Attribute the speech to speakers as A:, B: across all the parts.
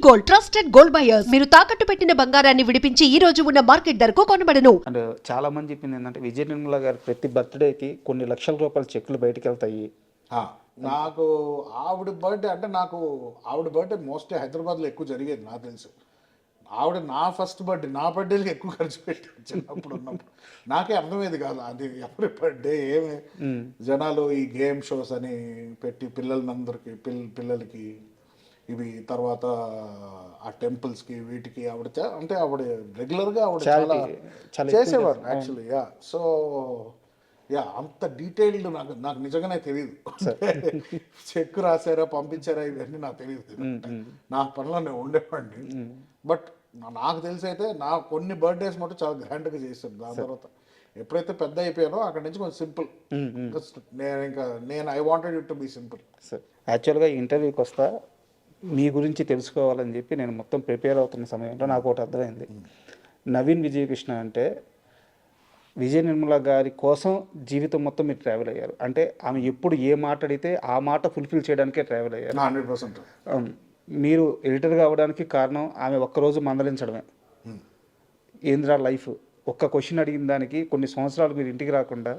A: Gold, trusted gold buyers. మీరు తాకట్టు పెట్టిన బంగారాన్ని విడిపించి ఈ రోజు ఉన్న మార్కెట్ ధరకు కొనబడను.
B: అండ్ చాలా మంది చెప్పింది ఏంటంటే విజయ నిర్మల గారు ప్రతి బర్త్డేకి కొన్ని లక్షల రూపాయల చెక్కులు బయటకు వెళ్తాయి.
C: నాకు ఆవిడ బర్త్డే అంటే నాకు ఆవిడ బర్త్డే మోస్ట్లీ హైదరాబాద్లో ఎక్కువ జరిగేది నాకు తెలుసు. ఆవిడ నా ఫస్ట్ బర్త్డే నా బర్త్డేకి ఎక్కువ ఖర్చు పెట్టాను చిన్నప్పుడు ఉన్నప్పుడు. నాకే అర్థమయ్యేది కాదు అది ఎవరి బర్త్డే ఏమి జనాలు ఈ గేమ్ షోస్ అని పెట్టి పిల్లలందరికీ పిల్లలకి ఇవి తర్వాత ఆ టెంపుల్స్కి వీటికి ఆవిడ అంటే ఆవిడ రెగ్యులర్గా ఆవిడ చాలా చేసేవారు యాక్చువల్లీ. సో అంత డీటెయిల్డ్ నాకు నిజంగానే తెలియదు. చెక్ రాశారా పంపించారా ఇవన్నీ నాకు తెలియదు. నా పనిలో నేను ఉండేవాడిని. బట్ నాకు తెలిసి అయితే నా కొన్ని బర్త్డేస్ మటు చాలా గ్రాండ్గా చేశాను. దాని తర్వాత ఎప్పుడైతే పెద్ద అయిపోయానో అక్కడి నుంచి కొంచెం సింపుల్. నేను I wanted it to be simple.
B: యాక్చువల్గా ఇంటర్వ్యూకి వస్తా మీ గురించి తెలుసుకోవాలని చెప్పి నేను మొత్తం ప్రిపేర్ అవుతున్న సమయంలో నాకు ఒకటి అర్థమైంది. నవీన్ విజయకృష్ణ అంటే విజయ నిర్మల గారి కోసం జీవితం మొత్తం మీరు ట్రావెల్ అయ్యారు. అంటే ఆమె ఎప్పుడు ఏ మాట అడిగితే ఆ మాట ఫుల్ఫిల్ చేయడానికే ట్రావెల్ అయ్యారు.
C: 100%.
B: మీరు ఎడిటర్గా అవ్వడానికి కారణం ఆమె ఒక్కరోజు మందలించడమే. ఏంద్రా లైఫ్ ఒక్క క్వశ్చన్ అడిగిన దానికి కొన్ని సంవత్సరాలు మీరు ఇంటికి రాకుండా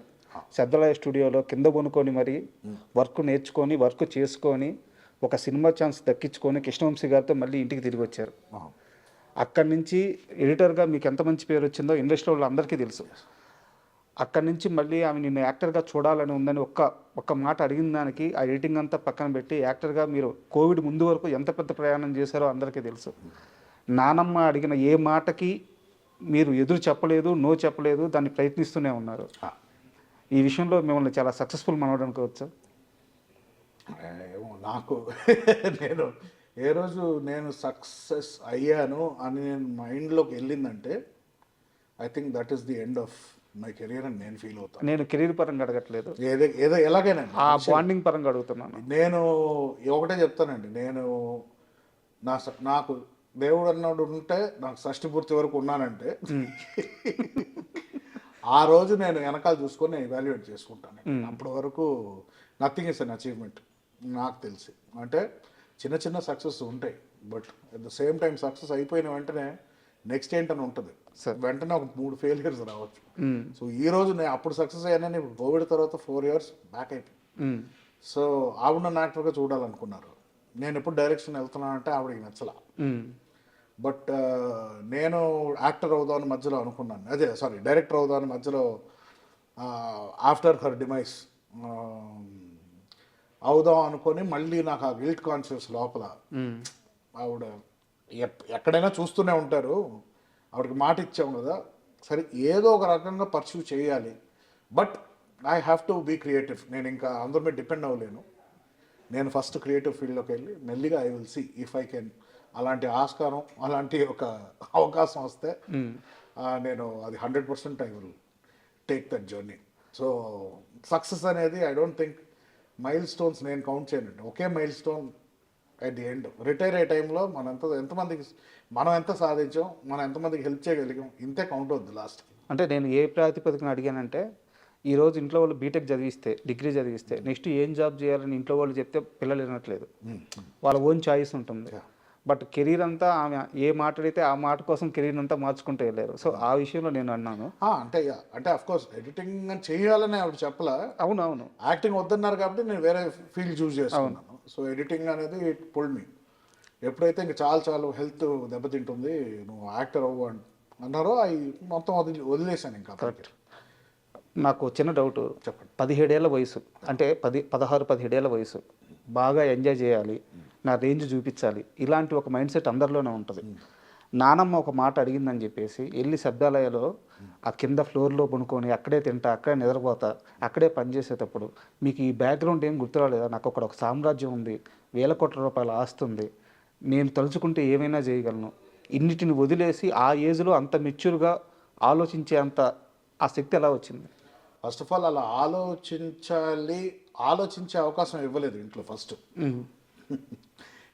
B: శబ్దలయ స్టూడియోలో కింద కొనుక్కొని మరి వర్క్ నేర్చుకొని వర్క్ చేసుకొని ఒక సినిమా ఛాన్స్ దక్కించుకొని కృష్ణవంశీ గారితో మళ్ళీ ఇంటికి తిరిగి వచ్చారు. అక్కడి నుంచి ఎడిటర్గా మీకు ఎంత మంచి పేరు వచ్చిందో ఇండస్ట్రీ వాళ్ళు అందరికీ తెలుసు. అక్కడి నుంచి మళ్ళీ ఆమె నిన్ను యాక్టర్గా చూడాలని ఉందని ఒక్క మాట అడిగిన దానికి ఆ ఎడిటింగ్ అంతా పక్కన పెట్టి యాక్టర్గా మీరు కోవిడ్ ముందు వరకు ఎంత పెద్ద ప్రయాణం చేశారో అందరికీ తెలుసు. నానమ్మ అడిగిన ఏ మాటకి మీరు ఎదురు చెప్పలేదు, నో చెప్పలేదు, దాన్ని ప్రయత్నిస్తూనే ఉన్నారు. ఈ విషయంలో మిమ్మల్ని చాలా సక్సెస్ఫుల్ మనవడం అనుకోవచ్చు.
C: నాకు నేను ఏ రోజు నేను సక్సెస్ అయ్యాను అని నేను మైండ్లోకి వెళ్ళిందంటే I think that is the end of my career అని నేను ఫీల్ అవుతాను.
B: నేను కెరీర్ పరంగా అడగట్లేదు,
C: ఏదో ఎలాగైనా
B: ఆ బాండింగ్ పరంగా అడుగుతున్నాను.
C: నేను ఒకటే చెప్తానండి, నేను నాకు దేవుడు అన్నాడు ఉంటే నాకు షష్ఠి పూర్తి వరకు ఉన్నానంటే ఆ రోజు నేను వెనకాల చూసుకొని ఎవాల్యుయేట్ చేసుకుంటాను. అప్పటి వరకు నథింగ్ ఇస్ అన్ అచీవ్మెంట్ నాకు తెలిసి. అంటే చిన్న చిన్న సక్సెస్ ఉంటాయి, but at the same time success అయిపోయిన వెంటనే నెక్స్ట్ ఏంటని ఉంటుంది. వెంటనే ఒక 3 ఫెయిలియర్స్ రావచ్చు. సో ఈ రోజు నేను అప్పుడు సక్సెస్ అయ్యానని ఇప్పుడు కోవిడ్ తర్వాత 4 years బ్యాక్ అయిపోయింది. సో ఆవిడ నన్ను యాక్టర్గా చూడాలనుకున్నారు. నేను ఎప్పుడు డైరెక్షన్ వెళ్తున్నానంటే ఆవిడకి నచ్చలా. బట్ నేను యాక్టర్ అవుదామని మధ్యలో అనుకున్నాను, డైరెక్టర్ అవుదామని మధ్యలో ఆఫ్టర్ హర్ డిమైస్ అవుదాం అనుకొని మళ్ళీ నాకు ఆ గిల్ట్ కాన్షియస్ లోపల ఆవిడ ఎక్కడైనా చూస్తూనే ఉంటారు, ఆవిడకి మాట ఇచ్చాం కదా, సరే ఏదో ఒక రకంగా పర్సూ చేయాలి, but I have to be creative. నేను ఇంకా అందరి మీద డిపెండ్ అవ్వలేను. నేను ఫస్ట్ క్రియేటివ్ ఫీల్డ్లోకి వెళ్ళి మెల్లిగా I will see if I can అలాంటి ఆస్కారం అలాంటి ఒక అవకాశం వస్తే నేను అది 100% I will take that journey. So success అనేది I don't think milestones నేను కౌంట్ చేయనండి. ఒకే milestone at the end. Retire అయ్యే టైంలో ఎంతమందికి మనం ఎంత సాధించాం, మనం ఎంతమందికి హెల్ప్ చేయగలిగాం, ఇంతే కౌంట్ అవుద్ది లాస్ట్.
B: అంటే నేను ఏ ప్రాతిపదికన అడిగానంటే ఈరోజు ఇంట్లో వాళ్ళు బీటెక్ చదివిస్తే, డిగ్రీ చదివిస్తే నెక్స్ట్ ఏం జాబ్ చేయాలని ఇంట్లో వాళ్ళు చెప్తే పిల్లలు వినట్లేదు. వాళ్ళ ఓన్ చాయిస్ ఉంటుంది. బట్ కెరీర్ అంతా ఆమె ఏ మాట అడిగితే ఆ మాట కోసం కెరీర్ అంతా మార్చుకుంటూ వెళ్ళారు. సో ఆ విషయంలో నేను అన్నాను.
C: అంటే అఫ్ కోర్స్ ఎడిటింగ్ చేయాలని ఆవిడ చెప్పలా.
B: అవునవును,
C: యాక్టింగ్ వద్దన్నారు కాబట్టి నేను వేరే ఫీల్డ్ చూస్ చేసుకున్నాను. సో ఎడిటింగ్ అనేది ఇట్ పుల్డ్ మీ. ఎప్పుడైతే ఇంకా చాలు హెల్త్ దెబ్బతింటుంది, నువ్వు యాక్టర్ అవ్వు అన్నారో అవి మొత్తం వదిలేశాను ఇంకా.
B: కరెక్ట్. నాకు చిన్న డౌట్, చెప్పండి. 17 ఏళ్ల వయసు అంటే 16-17 ఏళ్ల వయసు, బాగా ఎంజాయ్ చేయాలి, నా రేంజ్ చూపించాలి, ఇలాంటి ఒక మైండ్ సెట్ అందరిలోనే ఉంటుంది. నానమ్మ ఒక మాట అడిగిందని చెప్పేసి వెళ్ళి శబ్దాలయలో ఆ కింద ఫ్లోర్లో పనుకొని అక్కడే తింటా, అక్కడే నిద్రపోతా, అక్కడే పనిచేసేటప్పుడు మీకు ఈ బ్యాక్గ్రౌండ్ ఏం గుర్తురాలేదా? నాకు అక్కడ ఒక సామ్రాజ్యం ఉంది, వేల కోట్ల రూపాయల ఆస్తి ఉంది, నేను తలుచుకుంటే ఏమైనా చేయగలను, ఇన్నిటిని వదిలేసి ఆ ఏజ్లో అంత మెచ్యూర్గా ఆలోచించే అంత ఆ శక్తి ఎలా వచ్చింది?
C: ఫస్ట్ ఆఫ్ ఆల్ అలా ఆలోచించే అవకాశం ఇవ్వలేదు ఇంట్లో ఫస్ట్.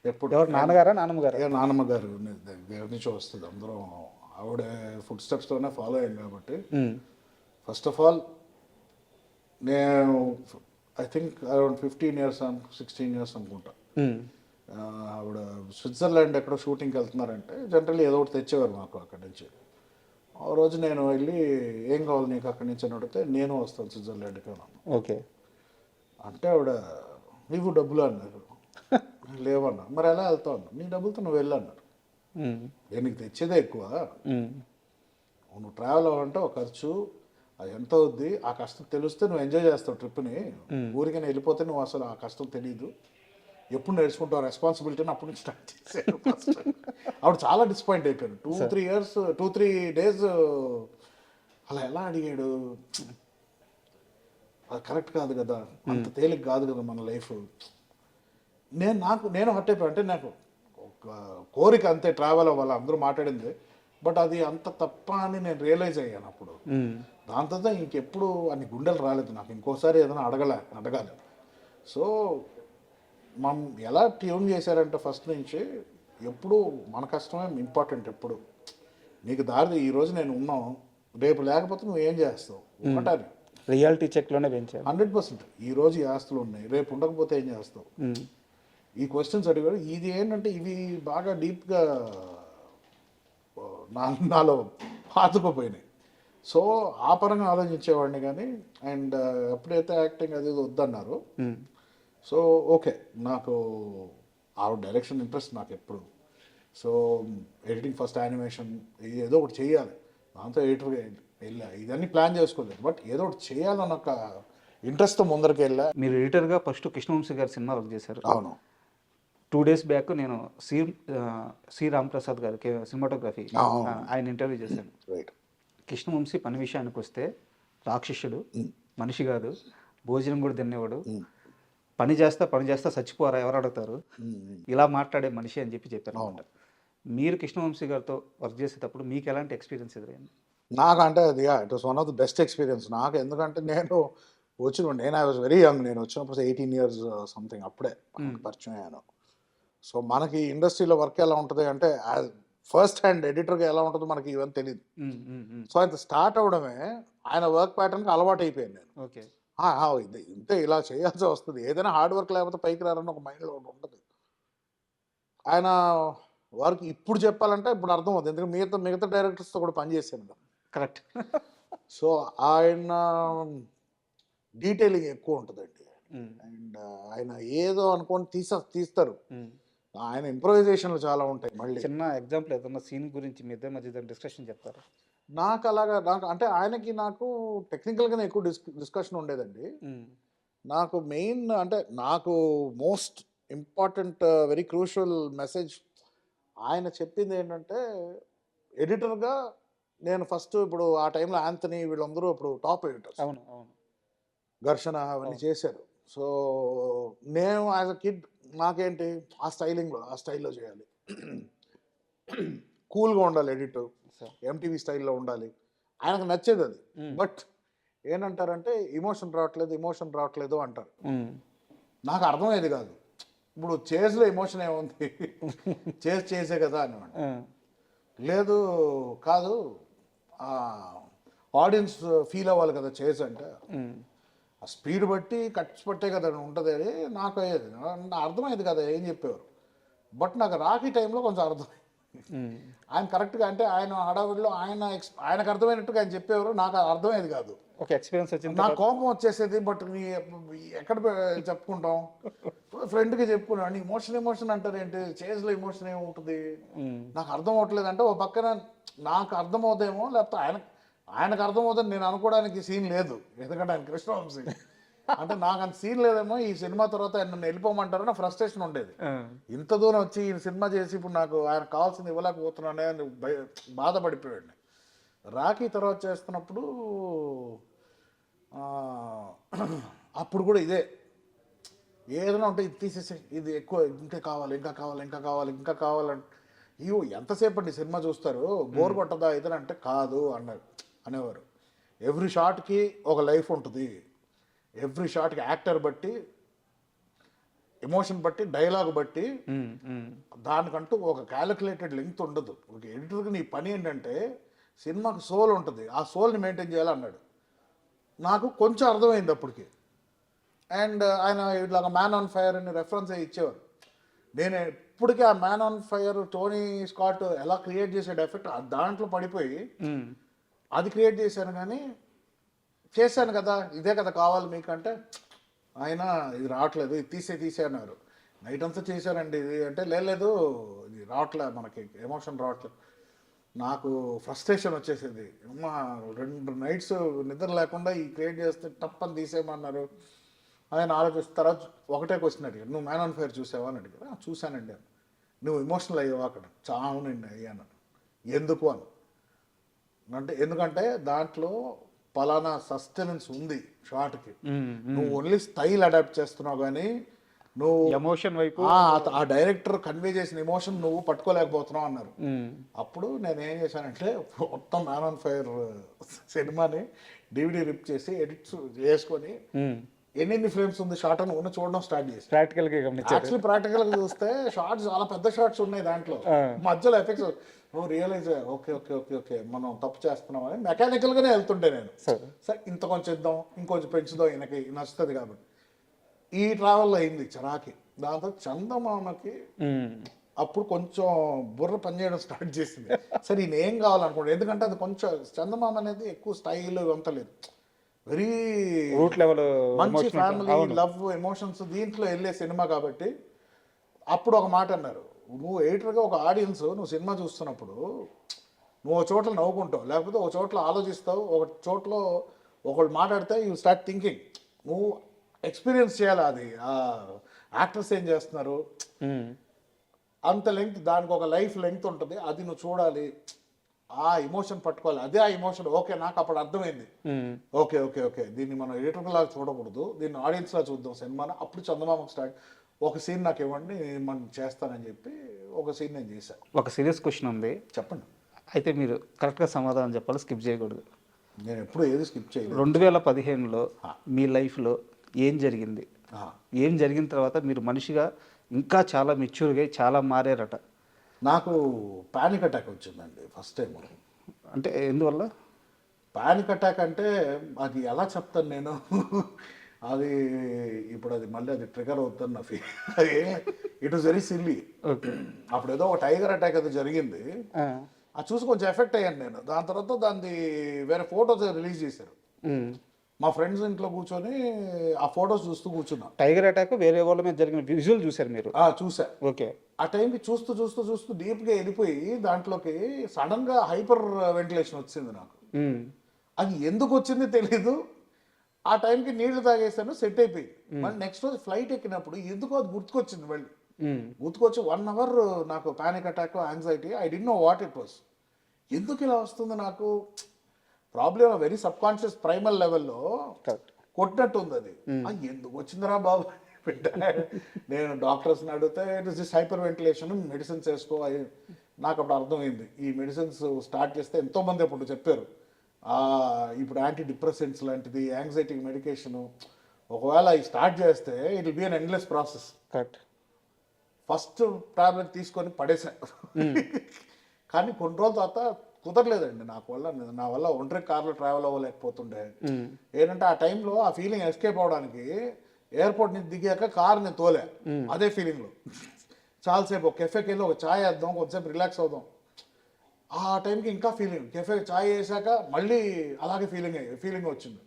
C: ఎప్పుడు
B: నాన్నగారా నాన్నమ్మగారు?
C: నాన్నమ్మ గారు దగ్గర నుంచి వస్తుంది, అందరం ఆవిడ ఫుడ్ స్టెప్స్తోనే ఫాలో అయ్యాం కాబట్టి. ఫస్ట్ ఆఫ్ ఆల్ నేను I think around 15 years 16 years అనుకుంటా ఆవిడ స్విట్జర్లాండ్ ఎక్కడో షూటింగ్కి వెళ్తున్నారంటే జనరల్లీ ఏదో ఒకటి తెచ్చేవారు మాకు అక్కడి నుంచి. ఆ రోజు నేను వెళ్ళి ఏం కావాలి నీకు అక్కడి నుంచి అని అడిగితే నేను వస్తాను స్విట్జర్లాండ్కి అన్నాను.
B: ఓకే.
C: అంటే ఆవిడ నీవు డబ్బులు అన్నారు. లేవన్నా. మరి ఎలా వెళ్తావు అన్నా. నీ డబ్బులతో నువ్వు వెళ్ళు అన్నారు. నేను నీకు తెచ్చేదే ఎక్కువ, నువ్వు ట్రావెల్ అవ్వాలంటే ఒక ఖర్చు, అది ఎంత అవుద్ది, ఆ కష్టం తెలిస్తే నువ్వు ఎంజాయ్ చేస్తావు ట్రిప్ని. ఊరికైనా వెళ్ళిపోతే నువ్వు అసలు ఆ కష్టం తెలియదు, ఎప్పుడు నేర్చుకుంటావు రెస్పాన్సిబిలిటీని అప్పటి నుంచి స్టార్ట్ చేశాను ఫస్ట్. ఆవిడ చాలా డిసప్పాయింట్ అయిపోయాను. 2-3 days అలా ఎలా అడిగాడు, అది కరెక్ట్ కాదు కదా, అంత తేలిక కాదు కదా మన లైఫ్. నేను హర్ట్ అయిపోయాను. అంటే నాకు ఒక కోరిక అంతే ట్రావెల్ అవ్వాలి, అందరూ మాట్లాడింది, బట్ అది అంత తప్ప అని నేను రియలైజ్ అయ్యాను అప్పుడు. దాని తర్వాత ఇంకెప్పుడు అన్ని గుండెలు రాలేదు నాకు, ఇంకోసారి ఏదైనా అడగాలి. సో మనం ఎలా ట్యూన్ చేశారంటే ఫస్ట్ నుంచి ఎప్పుడు మన కష్టమే ఇంపార్టెంట్. ఎప్పుడు నీకు దారి ఈరోజు నేను ఉన్నాను, రేపు లేకపోతే నువ్వు ఏం చేస్తావు ఒకటారి
B: రియాలిటీ చెక్లోనే పెంచారు
C: 100%. ఈరోజు ఈ ఆస్తులు ఉన్నాయి, రేపు ఉండకపోతే ఏం చేస్తావు, ఈ క్వశ్చన్స్ అడిగాడు. ఇది ఏంటంటే ఇవి బాగా డీప్గా నాలో పాతుకుపోయినాయి. సో ఆ పరంగా ఆలోచించేవాడిని కానీ. అండ్ ఎప్పుడైతే యాక్టింగ్ అది వద్దన్నారు, సో ఓకే, నాకు ఆ డైరెక్షన్ ఇంట్రెస్ట్ నాకు ఎప్పుడు. సో ఎడిటింగ్ ఫస్ట్ యానిమేషన్ ఏదో ఒకటి చేయాలి, దాంతో ఎడిటర్గా వెళ్ళా. ఇదన్నీ ప్లాన్ చేసుకోలేదు, బట్ ఏదో ఒకటి చేయాలన్న ఒక ఇంట్రెస్ట్తో ముందరికి వెళ్ళా.
B: మీరు ఎడిటర్గా ఫస్ట్ కృష్ణవంశీ గారి సినిమా వర్క్ చేశారు.
C: అవును.
B: 2 days బ్యాక్ నేను సి రామప్రసాద్ గారికి సినిమాటోగ్రఫీ ఆయన ఇంటర్వ్యూ చేశాను.
C: రైట్.
B: కృష్ణవంశీ పని విషయానికి వస్తే రాక్షసుడు, మనిషి కాదు, భోజనం కూడా తినేవాడు, పని చేస్తా చచ్చిపోరా ఎవరు అడుగుతారు, ఇలా మాట్లాడే మనిషి అని చెప్పాను అనమాట. మీరు కృష్ణవంశీ గారితో వర్క్ చేసేటప్పుడు మీకు ఎలాంటి ఎక్స్పీరియన్స్ ఎదురైంది?
C: నాకు అంటే అది it was one of the best experience నాకు. ఎందుకంటే నేను ఐ వాజ్ వెరీ యంగ్. నేను వచ్చినప్పుడు 18 years సంథింగ్, అప్పుడే పరిచయం అయ్యాను. సో మనకి ఇండస్ట్రీలో వర్క్ ఎలా ఉంటుంది అంటే ఫస్ట్ హ్యాండ్ ఎడిటర్గా ఎలా ఉంటుందో మనకి ఇవన్నీ తెలియదు. సో ఆయన స్టార్ట్ అవడమే ఆయన వర్క్ ప్యాటర్న్కి అలవాటు అయిపోయాను నేను.
B: ఓకే.
C: ఇది ఇంతే, ఇలా చేయాల్సి వస్తుంది, ఏదైనా హార్డ్ వర్క్ లేకపోతే పైకి రారని ఒక మైండ్లో ఉంటుంది. ఆయన వర్క్ ఇప్పుడు చెప్పాలంటే ఇప్పుడు అర్థమవుతుంది, ఎందుకంటే మిగతా డైరెక్టర్స్తో కూడా పనిచేశాను.
B: కరెక్ట్.
C: సో ఆయన డీటెయిలింగ్ ఎక్కువ ఉంటుందండి. అండ్ ఆయన ఏదో అనుకొని తీస్తారు. ఆయన ఇంప్రొవైజేషన్లు చాలా ఉంటాయి. మళ్ళీ
B: చిన్న ఎగ్జాంపుల్ ఏదన్నా సీన్ గురించి మీ ఇద్దరి మధ్య డిస్కషన్ చెప్తారు?
C: నాకు అంటే ఆయనకి నాకు టెక్నికల్గానే ఎక్కువ డిస్కషన్ ఉండేదండి. నాకు మెయిన్ అంటే నాకు most important very crucial message ఆయన చెప్పింది ఏంటంటే, ఎడిటర్గా నేను ఫస్ట్ ఇప్పుడు ఆ టైంలో యాంథనీ వీళ్ళందరూ ఇప్పుడు టాప్ ఎడిటర్స్.
B: అవును అవును.
C: ఘర్షణ అవన్నీ చేశారు. సో నేను యాజ్ అ కిడ్ నాకేంటి ఆ స్టైల్లో చేయాలి, కూల్గా ఉండాలి, ఎడిటర్ ఎంటీవీ స్టైల్లో ఉండాలి, ఆయనకు నచ్చేది అది. బట్ ఏంటంటారంటే ఎమోషన్ రావట్లేదు అంటారు. నాకు అర్థమయ్యేది కాదు. ఇప్పుడు చేజ్లో ఎమోషన్ ఏముంది, చేసే కదా అనేవాడు. లేదు కాదు, ఆడియన్స్ ఫీల్ అవ్వాలి కదా చేజ్ అంటే, ఆ స్పీడ్ బట్టి కట్స్ పట్టే కదా ఉంటుంది అని నాకు అయ్యేది. అర్థమయ్యేది కదా ఏం చెప్పేవారు. బట్ నాకు రాఖీ టైంలో కొంచెం అర్థం, ఆయన కరెక్ట్గా అంటే ఆయన హడావిడిలో ఆయనకు అర్థమైనట్టుగా ఆయన చెప్పేవారు, నాకు అర్థమయ్యేది కాదు.
B: ఒక ఎక్స్పీరియన్స్ వచ్చింది,
C: నాకు కోపం వచ్చేసేది. బట్ ఎక్కడ చెప్పుకుంటాం, ఫ్రెండ్కి చెప్పుకున్నాను. ఎమోషన్ అంటారు ఏంటి, చేజ్లో ఎమోషన్ ఏముంటుంది, నాకు అర్థం అవ్వట్లేదు అంటే, ఓ పక్కన నాకు అర్థమవుతాయేమో, లేకపోతే ఆయనకు అర్థమవుతుంది నేను అనుకోవడానికి సీన్ లేదు. ఎందుకంటే ఆయన కృష్ణవంశీ అంటే నాకు అంత సీన్ లేదేమో, ఈ సినిమా తర్వాత ఆయన నన్ను వెళ్ళిపోమంటారని ఫ్రస్ట్రేషన్ ఉండేది. ఇంత దూరం వచ్చి ఈ సినిమా చేసి ఇప్పుడు నాకు ఆయన కావాల్సింది ఇవ్వలేకపోతున్నానే అని బాధపడిపోయాడు. రాఖీ తర్వాత చేస్తున్నప్పుడు అప్పుడు కూడా ఇదే, ఏదైనా ఉంటే ఇది తీసేసి ఇది ఎక్కువ ఇంకా కావాలంటే అయ్యో ఎంతసేపు అండి సినిమా చూస్తారు, బోర్ కొట్టదా ఏదైనా అంటే కాదు అనేవారు. ఎవ్రీ షాట్కి ఒక లైఫ్ ఉంటుంది, ఎవ్రీ షాట్కి యాక్టర్ బట్టి, ఎమోషన్ బట్టి, డైలాగ్ బట్టి, దానికంటూ ఒక క్యాలిక్యులేటెడ్ లెంగ్త్ ఉండదు. ఒక ఎడిటర్కి నీ పని ఏంటంటే సినిమాకి సోల్ ఉంటుంది, ఆ సోల్ని మెయింటైన్ చేయాలన్నాడు. నాకు కొంచెం అర్థమైంది అప్పటికి. అండ్ ఆయన ఇట్లాగా మ్యాన్ ఆన్ ఫైర్ అని రెఫరెన్స్ ఇచ్చేవారు. నేను ఎప్పటికీ ఆ man on fire Tony Scott ఎలా క్రియేట్ చేసాడు ఎఫెక్ట్ దాంట్లో పడిపోయి అది క్రియేట్ చేశాను, కానీ చేశాను కదా, ఇదే కదా కావాలి మీకంటే ఆయన ఇది రావట్లేదు, ఇది తీసే అన్నారు. నైట్ అంతా చేశారండి ఇది అంటే, లేదు ఇది రావట్లే, మనకి ఎమోషన్ రావట్లేదు. నాకు ఫ్రస్ట్రేషన్ వచ్చేసింది. అమ్మా 2 నైట్స్ నిద్ర లేకుండా ఈ క్రియేట్ చేస్తే టప్పని తీసేయమన్నారు. ఆయన ఆలోచిస్తారా, ఒకటే క్వశ్చన్ అడిగారు, నువ్వు మ్యాన్ ఆన్ ఫైర్ చూసావా అని అడిగారు. చూశానండి అని. నువ్వు ఎమోషనల్ అయ్యావా అక్కడ? అవునండి అయ్యాను. ఎందుకు అని అంటే, ఎందుకంటే దాంట్లో పలానా సస్టెనెన్స్ ఉంది షార్ట్కి, నువ్వు ఓన్లీ స్టైల్ అడాప్ట్ చేస్తున్నావు, కానీ నువ్వు
B: ఎమోషన్ వైపు
C: ఆ డైరెక్టర్ కన్వే చేసిన ఎమోషన్ నువ్వు పట్టుకోలేకపోతున్నావు అన్నారు. అప్పుడు నేను ఏం చేశానంటే మొత్తం మ్యాన్ ఆన్ ఫైర్ సినిమాని DVD రిప్ చేసి ఎడిట్స్ చేసుకొని ఎన్ని ఫ్రేమ్స్ ఉంది షార్ట్ అని ఉన్న చూడడం స్టార్ట్ చేసి
B: ప్రాక్టికల్ గా గమనించారు.
C: యాక్చువల్లీ ప్రాక్టికల్ గా చూస్తే షార్ట్స్ చాలా పెద్ద షార్ట్స్ ఉన్నాయి దాంట్లో, మధ్యలో ఎఫెక్ట్స్ నువ్వు realise okay okay okay okay మనం తప్పు చేస్తున్నాం అని మెకానికల్ గానే వెళ్తుంటే నేను సరే ఇంత కొంచెం ఇద్దాం, ఇంకొంచెం పెంచుదాం, ఈయనకి నచ్చుతుంది కాబట్టి ఈ ట్రావెల్ అయింది చరాకి. దాంతో చందమామకి అప్పుడు కొంచెం బుర్ర పనిచేయడం స్టార్ట్ చేసింది. సరే ఈయన ఏం కావాలనుకోండి, ఎందుకంటే అది కొంచెం చందమామ అనేది ఎక్కువ స్టైల్ అంత లేదు, వెరీ
B: రూట్ లెవెల్
C: మంచి ఫ్యామిలీ లవ్ ఎమోషన్స్ దీంట్లో వెళ్ళే సినిమా కాబట్టి. అప్పుడు ఒక మాట అన్నారు, నువ్వు ఎడిటర్గా ఒక ఆడియన్స్ నువ్వు సినిమా చూస్తున్నప్పుడు నువ్వు ఒక చోట్ల నవ్వుకుంటావు, లేకపోతే ఒక చోట్ల ఆలోచిస్తావు, ఒక చోట్ల ఒకళ్ళు మాట్లాడితే యూ స్టార్ట్ థింకింగ్. నువ్వు ఎక్స్పీరియన్స్ చేయాలి అది, యాక్టర్స్ ఏం చేస్తున్నారు అంత లెంగ్త్, దానికి ఒక లైఫ్ లెంగ్త్ ఉంటుంది, అది నువ్వు చూడాలి, ఆ ఎమోషన్ పట్టుకోవాలి. అదే ఆ ఎమోషన్. ఓకే నాకు అప్పుడు అర్థమైంది, ఓకే ఓకే ఓకే దీన్ని మనం ఎడిటర్ లాగా చూడకూడదు, దీన్ని ఆడియన్స్ లాగా చూద్దాం సినిమాని. అప్పుడు చందమామకు స్టార్ట్ ఒక సీన్ నాకు ఇవ్వండి మనం చేస్తానని చెప్పి ఒక సీన్ నేను చేశాను.
B: ఒక సీరియస్ క్వశ్చన్ ఉంది,
C: చెప్పండి.
B: అయితే మీరు కరెక్ట్గా సమాధానం చెప్పాలి, స్కిప్ చేయకూడదు.
C: నేను ఎప్పుడు ఏది స్కిప్ చేయలేదు.
B: 2015లో మీ లైఫ్లో ఏం జరిగింది, ఏం జరిగిన తర్వాత మీరు మనిషిగా ఇంకా చాలా మెచ్యూర్గా చాలా మారారట?
C: నాకు పానిక్ అటాక్ వచ్చిందండి ఫస్ట్ టైం.
B: అంటే ఎందువల్ల
C: పానిక్ అటాక్ అంటే అది ఎలా చెప్తాను నేను, అది ఇప్పుడు అది మళ్ళీ అది ట్రిగర్ అవుతుంది నా feel. It was very silly. అప్పుడు ఏదో ఒక టైగర్ అటాక్ అది జరిగింది, అది చూసి కొంచెం ఎఫెక్ట్ అయ్యాను నేను. దాని తర్వాత దాన్ని వేరే ఫొటోస్ రిలీజ్ చేశారు, మా ఫ్రెండ్స్ ఇంట్లో కూర్చొని ఆ ఫొటోస్ చూస్తూ కూర్చున్నా.
B: టైగర్ అటాక్ వేరే వాళ్ళ మీద జరిగిన విజువల్ చూశారు మీరు?
C: చూసా.
B: ఓకే.
C: ఆ టైంకి చూస్తూ చూస్తూ చూస్తూ డీప్గా వెళ్ళిపోయి దాంట్లోకి సడన్గా హైపర్ వెంటిలేషన్ వచ్చింది నాకు. అది ఎందుకు వచ్చింది తెలీదు. ఆ టైంకి నీళ్లు తాగేసాను, సెట్ అయిపోయింది. మళ్ళీ నెక్స్ట్ రోజు ఫ్లైట్ ఎక్కినప్పుడు ఎందుకో అది గుర్తుకొచ్చింది మళ్ళీ. గుర్తుకొచ్చి 1 hour నాకు panic attack, anxiety. I didn't know what it was. ఎందుకు ఇలా వస్తుంది నాకు, problem very sub conscious primal లెవెల్లో కొట్టినట్టు ఉంది అది. ఎందుకు వచ్చిందిరా బాబు నేను డాక్టర్స్ని అడిగితే it is this hyper ventilation, medicines వేసుకో. నాకు అప్పుడు అర్థమైంది ఈ మెడిసిన్స్ స్టార్ట్ చేస్తే ఎంతోమంది అప్పుడు చెప్పారు ఇప్పుడు యాంటీ డిప్రెసెంట్స్ లాంటిది, యాంగ్జైటీ మెడికేషను, ఒకవేళ అవి స్టార్ట్ చేస్తే it will be an endless process.
B: Correct.
C: First tablet తీసుకొని పడేసా. కానీ కొన్ని రోజుల తర్వాత కుదరలేదండి నా వల్ల ఒంటరి కార్లో ట్రావెల్ అవ్వలేకపోతుండే. ఏంటంటే ఆ టైంలో ఆ ఫీలింగ్ ఎస్కేప్ అవడానికి ఎయిర్పోర్ట్ నుంచి దిగాక కార్ నేను తోలే, అదే ఫీలింగ్లో చాలాసేపు ఒక కెఫేకి వెళ్ళి ఒక ఛాయ్ వేద్దాం, కొంచెంసేపు రిలాక్స్ అవుదాం. ఆ టైంకి ఇంకా ఫీలింగ్, కెఫే ఛాయ్ వేసాక మళ్ళీ అలాగే ఫీలింగ్ వచ్చింది.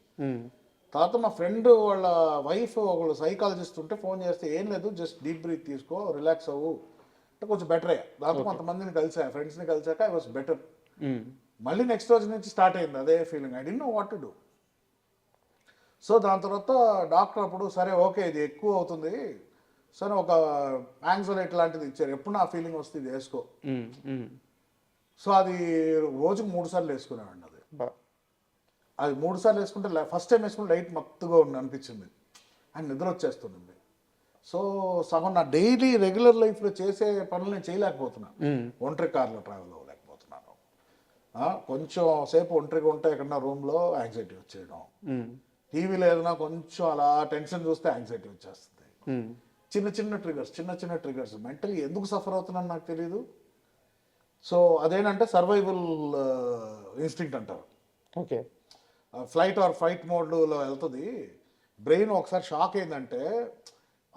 C: తర్వాత మా ఫ్రెండ్ వాళ్ళ వైఫ్ ఒకళ్ళు సైకాలజిస్ట్ ఉంటే ఫోన్ చేస్తే, ఏం లేదు జస్ట్ డీప్ బ్రీత్ తీసుకో, రిలాక్స్ అవ్వు అంటే కొంచెం బెటర్ అయ్యా. దాంతో కొంతమందిని కలిసా, ఫ్రెండ్స్ని కలిసాక ఐ వాస్ బెటర్. మళ్ళీ నెక్స్ట్ రోజు నుంచి స్టార్ట్ అయింది అదే feeling. I don't know what to do. So దాని తర్వాత డాక్టర్ అప్పుడు సరే ఓకే ఇది ఎక్కువ అవుతుంది, సరే ఒక యాంగ్జైటీ లాంటిది ఇచ్చారు, ఎప్పుడు నా ఫీలింగ్ వస్తే ఇది వేసుకో. సో అది రోజుకు 3 సార్లు వేసుకున్నానండి. అది 3 సార్లు వేసుకుంటే ఫస్ట్ టైం వేసుకుంటే లైట్ మత్తుగా అనిపించింది అండ్ నిద్ర వచ్చేస్తుంది. సో సగం నా డైలీ రెగ్యులర్ లైఫ్లో చేసే పనులు నేను చేయలేకపోతున్నాను, ఒంటరి కార్లో ట్రావెల్ అవ్వలేకపోతున్నాను. కొంచెం సేపు ఒంటరిగా ఉంటే ఎక్కడన్నా రూమ్లో యాంగ్జైటీ వచ్చేయడం, టీవీలో ఏదైనా కొంచెం అలా టెన్షన్ చూస్తే యాంగ్జైటీ వచ్చేస్తుంది. చిన్న చిన్న ట్రిగర్స్ మెంటలీ ఎందుకు సఫర్ అవుతున్నాను నాకు తెలియదు. సో అదేంటంటే సర్వైవల్ ఇన్స్టింక్ట్ అంటారు.
B: ఓకే.
C: ఫ్లైట్ ఆర్ ఫైట్ మోడ్లో వెళ్తుంది బ్రెయిన్. ఒకసారి షాక్ అయిందంటే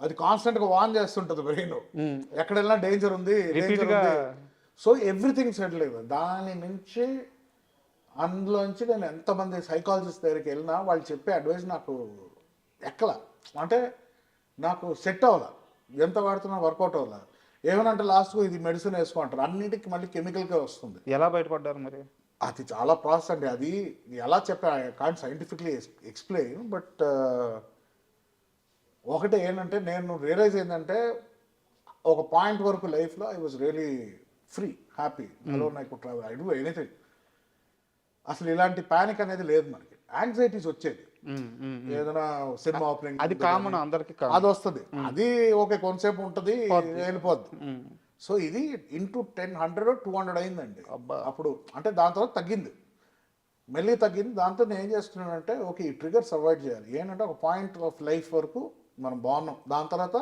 C: అది కాన్స్టెంట్గా వాన్ చేస్తుంటుంది బ్రెయిన్, ఎక్కడ వెళ్ళినా డేంజర్ ఉంది,
B: Repeat గా
C: సో ఎవ్రీథింగ్ సెటిల్ అయిపోయింది. దాని నుంచి అందులోంచి నేను ఎంతమంది సైకాలజిస్ట్ దగ్గరికి వెళ్ళినా వాళ్ళు చెప్పే అడ్వైస్ నాకు ఎక్కల, అంటే నాకు సెట్ అవ్వాల, ఎంత వాడుతున్నా వర్కౌట్ అవ్వాల. ఏమనంటే లాస్ట్కు ఇది మెడిసిన్ వేసుకుంటారు, అన్నిటికీ మళ్ళీ కెమికల్గా వస్తుంది.
B: ఎలా బయటపడ్డారు మరి?
C: అది చాలా ప్రాసెస్ అండి, అది ఎలా చెప్పా I can't scientifically explain, but ఒకటే ఏంటంటే నేను రియలైజ్ ఏంటంటే ఒక పాయింట్ వరకు లైఫ్లో I was really free, happy, alone, I could travel, I do anything. అసలు ఇలాంటి ప్యానిక్ అనేది లేదు మనకి. యాంగ్జైటీస్ వచ్చేది ఏదైనా సినిమా ఓపెనింగ్,
B: అది కామన్ అందరికి,
C: అది వస్తుంది, అది ఓకే కొంతసేపు ఉంటుంది వెళ్ళిపోద్ది. సో ఇది ఇంటూ 10, 100, 200 అయిందండి అప్పుడు. అంటే దాని తర్వాత తగ్గింది, మెల్లి తగ్గింది. దాంతో నేను ఏం చేస్తున్నానంటే ఓకే ఈ ట్రిగర్స్ అవాయిడ్ చేయాలి. ఏంటంటే ఒక పాయింట్ ఆఫ్ లైఫ్ వరకు మనం బాగున్నాం, దాని తర్వాత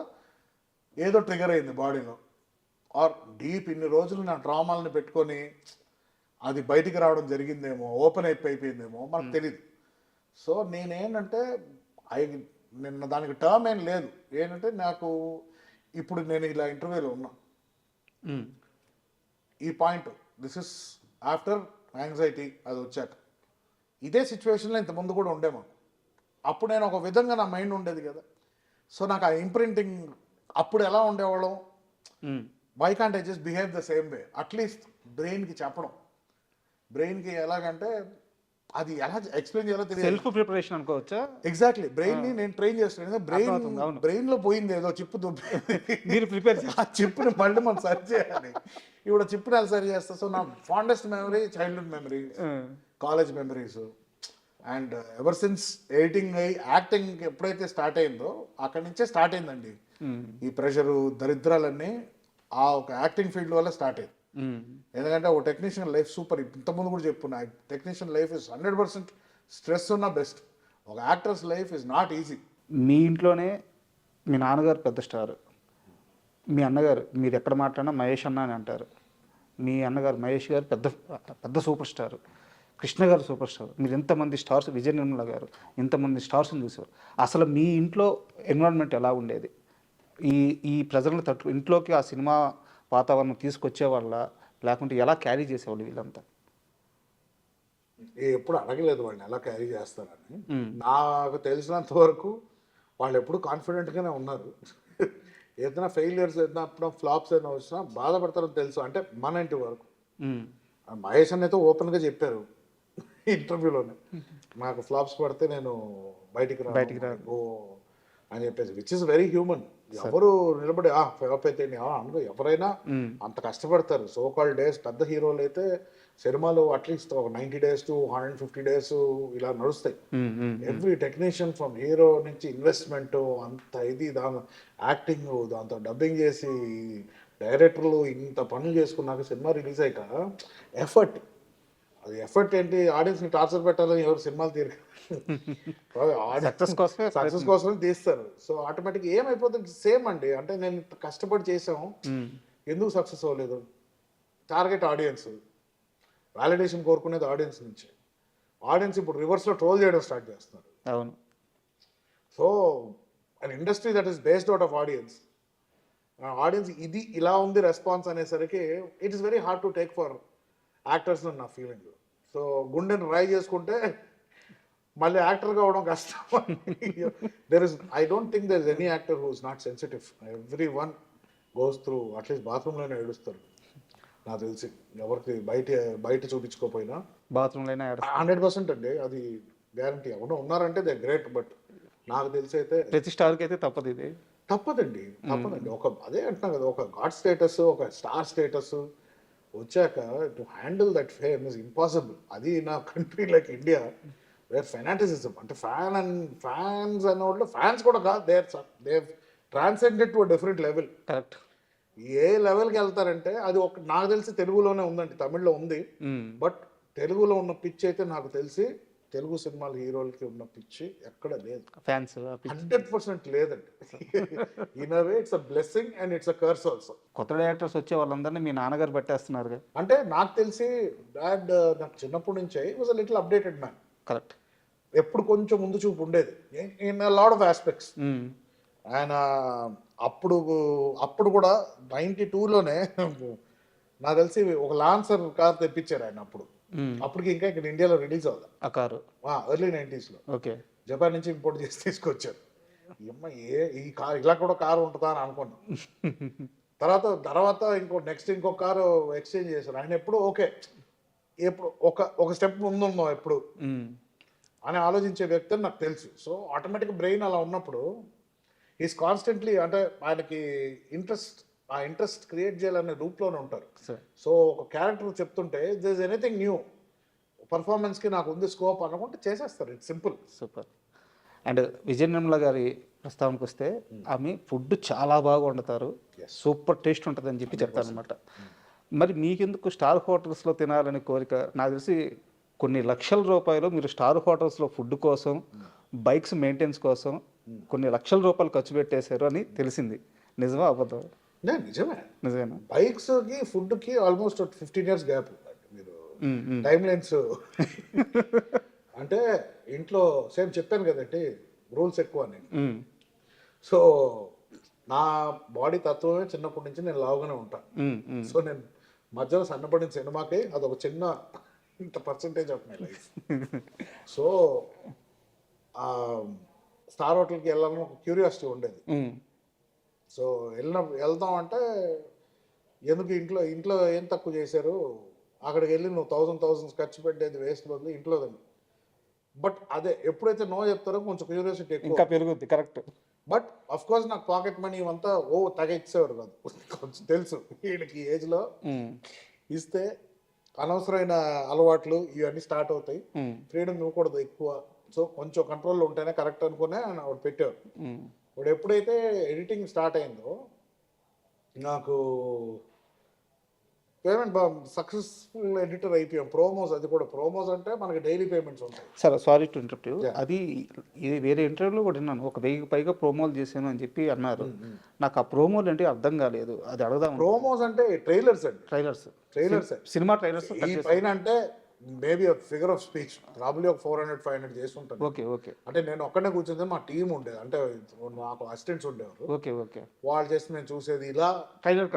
C: ఏదో ట్రిగర్ అయింది బాడీలో, ఆర్ డీప్ ఇన్ని రోజులు నా డ్రామాలను పెట్టుకొని అది బయటికి రావడం జరిగిందేమో, ఓపెన్ అయిపోయిందేమో మనకు తెలియదు. సో నేనేంటంటే నిన్న దానికి టర్మ్ ఏం లేదు. ఏంటంటే నాకు ఇప్పుడు నేను ఇలా ఇంటర్వ్యూలో ఉన్నా, ఈ point this is after anxiety అది వచ్చాక. ఇదే సిచ్యువేషన్లో ఇంతకుముందు కూడా ఉండే మాకు. అప్పుడు నేను ఒక విధంగా నా మైండ్ ఉండేది కదా. సో నాకు ఆ ఇంప్రింటింగ్ అప్పుడు ఎలా ఉండేవాళ్ళం, why can't I just behave the same way, at least బ్రెయిన్కి చెప్పడం. బ్రెయిన్కి ఎలాగంటే అది ఎలా ఎక్స్ప్లెయిన్ చేయాలో తెలియదు.
B: సెల్ఫ్ ప్రిపరేషన్ అనుకోవచ్చా?
C: ఎగ్జాక్ట్లీ, బ్రెయిన్ని నేను ట్రైన్ చేస్తాను. బ్రెయిన్లో పోయింది ఏదో చిప్పు దుబ్బి,
B: మీరు ప్రిపేర్
C: ఆ చిప్పుని మళ్ళీ మనం సరి చేయాలి. ఇప్పుడు చిప్పుని ఎలా సరి చేస్తా. సో నా fondest memory childhood memories, college memories, and ever since editing అయ్యి యాక్టింగ్ ఎప్పుడైతే స్టార్ట్ అయిందో అక్కడి నుంచే స్టార్ట్ అయిందండి ఈ ప్రెషరు, దరిద్రాలన్నీ ఆ ఒక యాక్టింగ్ ఫీల్డ్ వల్ల స్టార్ట్ అయింది. ఎందుకంటే ఒక టెక్నీషియన్ లైఫ్ సూపర్, ఇంతకుముందు కూడా చెప్పున్నా, టెక్నీషియన్ లైఫ్ ఇస్ 100% స్ట్రెస్ ఉన్న బెస్ట్. ఒక actors life is not easy.
B: మీ ఇంట్లోనే మీ నాన్నగారు పెద్ద స్టార్, మీ అన్నగారు మీరు ఎక్కడ మాట్లాడినా మహేష్ అన్న అని అంటారు. మీ అన్నగారు మహేష్ గారు పెద్ద పెద్ద సూపర్ స్టార్, కృష్ణ గారు సూపర్ స్టార్, మీరు ఎంతమంది స్టార్స్, విజయ నిర్మల గారు ఇంతమంది స్టార్స్ని చూసారు. అసలు మీ ఇంట్లో ఎన్విరాన్మెంట్ ఎలా ఉండేది? ఈ ప్రజలను ఇంట్లోకి ఆ సినిమా వాతావరణం తీసుకొచ్చే వాళ్ళ, లేకుంటే ఎలా క్యారీ చేసేవాళ్ళు వీళ్ళంతా?
C: ఎప్పుడు అడగలేదు వాళ్ళని ఎలా క్యారీ చేస్తారని. నాకు తెలిసినంత వరకు వాళ్ళు ఎప్పుడు కాన్ఫిడెంట్గానే ఉన్నారు. ఏదైనా ఫెయిలియర్స్ ఏదైనా ఫ్లాప్స్ ఏదైనా వచ్చినా బాధపడతారని తెలుసు. అంటే మన ఇంటి వరకు మహేష్ అన్నైతే ఓపెన్గా చెప్పారు ఇంటర్వ్యూలోనే, నాకు ఫ్లాప్స్ పడితే నేను బయటికి రాను అని చెప్పేసి, విచ్ ఇస్ వెరీ హ్యూమన్. ఎవరు నిలబడి ఫ్లాప్ అయితే అనుకో, ఎవరైనా అంత కష్టపడతారు. సో కాల్డ్ డేస్ పెద్ద హీరోలు అయితే సినిమాలు అట్లీస్ట్ ఒక 90 days to 150 days ఇలా నడుస్తాయి. ఎవ్రీ టెక్నీషియన్ ఫ్రమ్ హీరో నుంచి ఇన్వెస్ట్మెంట్ అంత ఇది, దాని యాక్టింగ్, దాంతో డబ్బింగ్ చేసి డైరెక్టర్లు ఇంత పనులు చేసుకున్నాక సినిమా రిలీజ్ అయ్యాక ఎఫర్ట్, అది ఎఫర్ట్ ఏంటి, ఆడియన్స్ని టార్చర్ పెట్టాలని ఎవరు సినిమాలు తీరు, సక్సెస్ కోసమే తీస్తారు. సో ఆటోమేటిక్ ఏమైపోతుంది సేమ్ అండి. అంటే నేను కష్టపడి చేసాము, ఎందుకు సక్సెస్ అవ్వలేదు, టార్గెట్ ఆడియన్స్, వ్యాలిడేషన్ కోరుకునేది ఆడియన్స్ నుంచి. ఆడియన్స్ ఇప్పుడు రివర్స్లో ట్రోల్ చేయడం స్టార్ట్ చేస్తున్నారు.
B: అవును.
C: So an industry that is based out of audience, audience ఇది ఇలా ఉంది రెస్పాన్స్ అనేసరికి it is very hard to take for actors నా ఫీలింగ్. సో గుండెని డ్రై చేసుకుంటే మళ్ళీ యాక్టర్ కావడం కష్టం. I don't think there is any actor who is not sensitive. Everyone goes through, at least బాత్రూంలోనే ఏడుస్తారు నాకు తెలిసి. ఎవరికి బయట చూపించుకోపోయినా
B: బాత్రూంలో
C: 100% అండి, అది గ్యారంటీ. ఎవరో ఉన్నారంటే దే గ్రేట్, బట్ నాకు తెలిసి అయితే
B: ప్రతి స్టార్కి అయితే తప్పదు, ఇది
C: తప్పదండి. ఒక అదే అంటున్నా కదా, ఒక గాడ్ స్టేటస్, ఒక స్టార్ స్టేటస్ వచ్చాక to handle that fame is impossible. అది నా country like India where fanaticism, అంటే ఫ్యాన్స్ అనే వాళ్ళు ఫ్యాన్స్ కూడా కాదు, they transcended to different level.
B: Correct.
C: ఏ లెవెల్కి వెళ్తారంటే అది ఒక, నాకు తెలిసి తెలుగులోనే ఉందండి, తమిళ్లో ఉంది, బట్ తెలుగులో ఉన్న పిచ్ అయితే నాకు తెలిసి తెలుగు సినిమాల హీరోలకి ఉన్న పిచ్చి ఎక్కడ లేదు.
B: ఫ్యాన్స్
C: 100% లేదండి. In a way it's a blessing and it's a curse also.
B: కొత్త డైరెక్టర్స్ వచ్చే వాళ్ళందరినీ మీ నాన్నగారు పెట్టేస్తున్నారు.
C: అంటే నాకు తెలిసి డాడ్ నాకు చిన్నప్పటి నుంచే was a little updated man.
B: Correct.
C: ఎప్పుడు కొంచెం ముందు చూపు ఉండేది in a lot of aspects. ఆయన అప్పుడు అప్పుడు కూడా 92లోనే నాకు తెలిసి ఒక లాన్సర్ కార్ తెప్పించారు ఆయన అప్పుడు. అప్పటికి ఇంకా ఇక్కడ ఇండియాలో రిలీజ్ అవ్వాలి
B: ఆ కారు.
C: ఎర్లీ 90sలో
B: ఓకే.
C: జపాన్ నుంచి ఇంపోర్ట్ చేసి తీసుకొచ్చారు. ఈ కార్ ఇలా కూడా కారు ఉంటుందా అని అనుకున్నాను. తర్వాత ఇంకో కారు ఎక్స్చేంజ్ చేశారు. ఆయన ఎప్పుడు ఓకే, ఎప్పుడు ఒక స్టెప్ ముందున్నాం ఎప్పుడు అని ఆలోచించే వ్యక్తి అని నాకు తెలుసు. సో ఆటోమేటిక్ బ్రెయిన్ అలా ఉన్నప్పుడు ఈజ్ కాన్స్టెంట్లీ, అంటే ఆయనకి ఆ ఇంట్రెస్ట్ క్రియేట్ చేయాలనే రూప్లోనే ఉంటారు. సో ఒక క్యారెక్టర్ చెప్తుంటే దిస్ ఇస్ ఎనీథింగ్ న్యూ, పర్ఫార్మెన్స్కి నాకు ఉంది స్కోప్ అనుకుంటే చేసేస్తారు. It's simple.
B: Super. And Vijaya Nirmala గారి ప్రస్తావనకు వస్తే ఆమె ఫుడ్ చాలా బాగా వండుతారు, సూపర్ టేస్ట్ ఉంటుంది అని చెప్పి చెప్తారు అనమాట. మరి మీకెందుకు స్టార్ హోటల్స్లో తినాలని కోరిక? నాకు తెలిసి కొన్ని లక్షల రూపాయలు మీరు స్టార్ హోటల్స్లో ఫుడ్ కోసం, బైక్స్ మెయింటెనెన్స్ కోసం కొన్ని లక్షల రూపాయలు ఖర్చు పెట్టేశారు అని తెలిసింది. నిజమా అబద్ధం?
C: నిజమే.
B: నిజమేనా?
C: బైక్స్కి ఫుడ్కి ఆల్మోస్ట్ 15 years గ్యాప్. మీరు టైం లైన్స్ అంటే ఇంట్లో సేమ్ చెప్పాను కదండి, రూల్స్ ఎక్కువ అని. సో నా బాడీ తత్వమే చిన్నప్పటి నుంచి నేను లావుగానే ఉంటాను. సో నేను మధ్యలో సన్నపడిన సినిమాకి అదొక చిన్న ఇంత percentage of my life. So star హోటల్కి వెళ్ళాలని ఒక క్యూరియాసిటీ ఉండేది. సో వెళ్దాం అంటే ఎందుకు ఇంట్లో ఏం తక్కువ చేశారు, అక్కడికి వెళ్ళి నువ్వు థౌసండ్స్ ఖర్చు పెట్టేది వేస్ట్ బదులు ఇంట్లో తిను. బట్ అదే ఎప్పుడైతే నో చెప్తారో కొంచెం క్యూరియాసిటీ
B: ఇంకా పెరుగుద్ది. కరెక్ట్.
C: బట్ అఫ్ కోర్స్ నాకు పాకెట్ మనీ ఇవంతా తగ ఇచ్చేవారు కాదు. కొంచెం తెలుసు వీళ్ళకి ఏజ్లో ఇస్తే అనవసరమైన అలవాట్లు ఇవన్నీ స్టార్ట్ అవుతాయి, ఫ్రీడమ్ ఇవ్వకూడదు ఎక్కువ. సో కొంచెం కంట్రోల్లో ఉంటేనే కరెక్ట్ అనుకునే ఆవిడ పెట్టారు. ఇప్పుడు ఎప్పుడైతే ఎడిటింగ్ స్టార్ట్ అయిందో నాకు పేమెంట్ సక్సెస్ఫుల్ ఎడిటర్ అయిపోయాం. ప్రోమోస్, అది కూడా ప్రోమోస్ అంటే మనకి డైలీ పేమెంట్స్ ఉంటాయి.
B: సరే, సారీ టు ఇంటరప్ట్ యూ. అది వేరే ఇంటర్వ్యూలో కూడా విన్నాను, 1000 పైగా ప్రోమోలు చేశాను అని చెప్పి అన్నారు. నాకు ఆ ప్రోమోలు అంటే అర్థం కాలేదు, అది అడగదాం.
C: ప్రోమోస్ అంటే ట్రైలర్స్ అండి.
B: Trailers cinema trailers.
C: ఈ పైన అంటే maybe figure of speech probably ఒక 400-500 చేసి ఉంటాను.
B: ఓకే.
C: అంటే నేను ఒక్కడే కూర్చుంటే మా టీం ఉండేది, అంటే నాకు అసిస్టెంట్స్ ఉండేవారు.
B: ఓకే.
C: వాళ్ళు చేసి మేము చూసేది ఇలా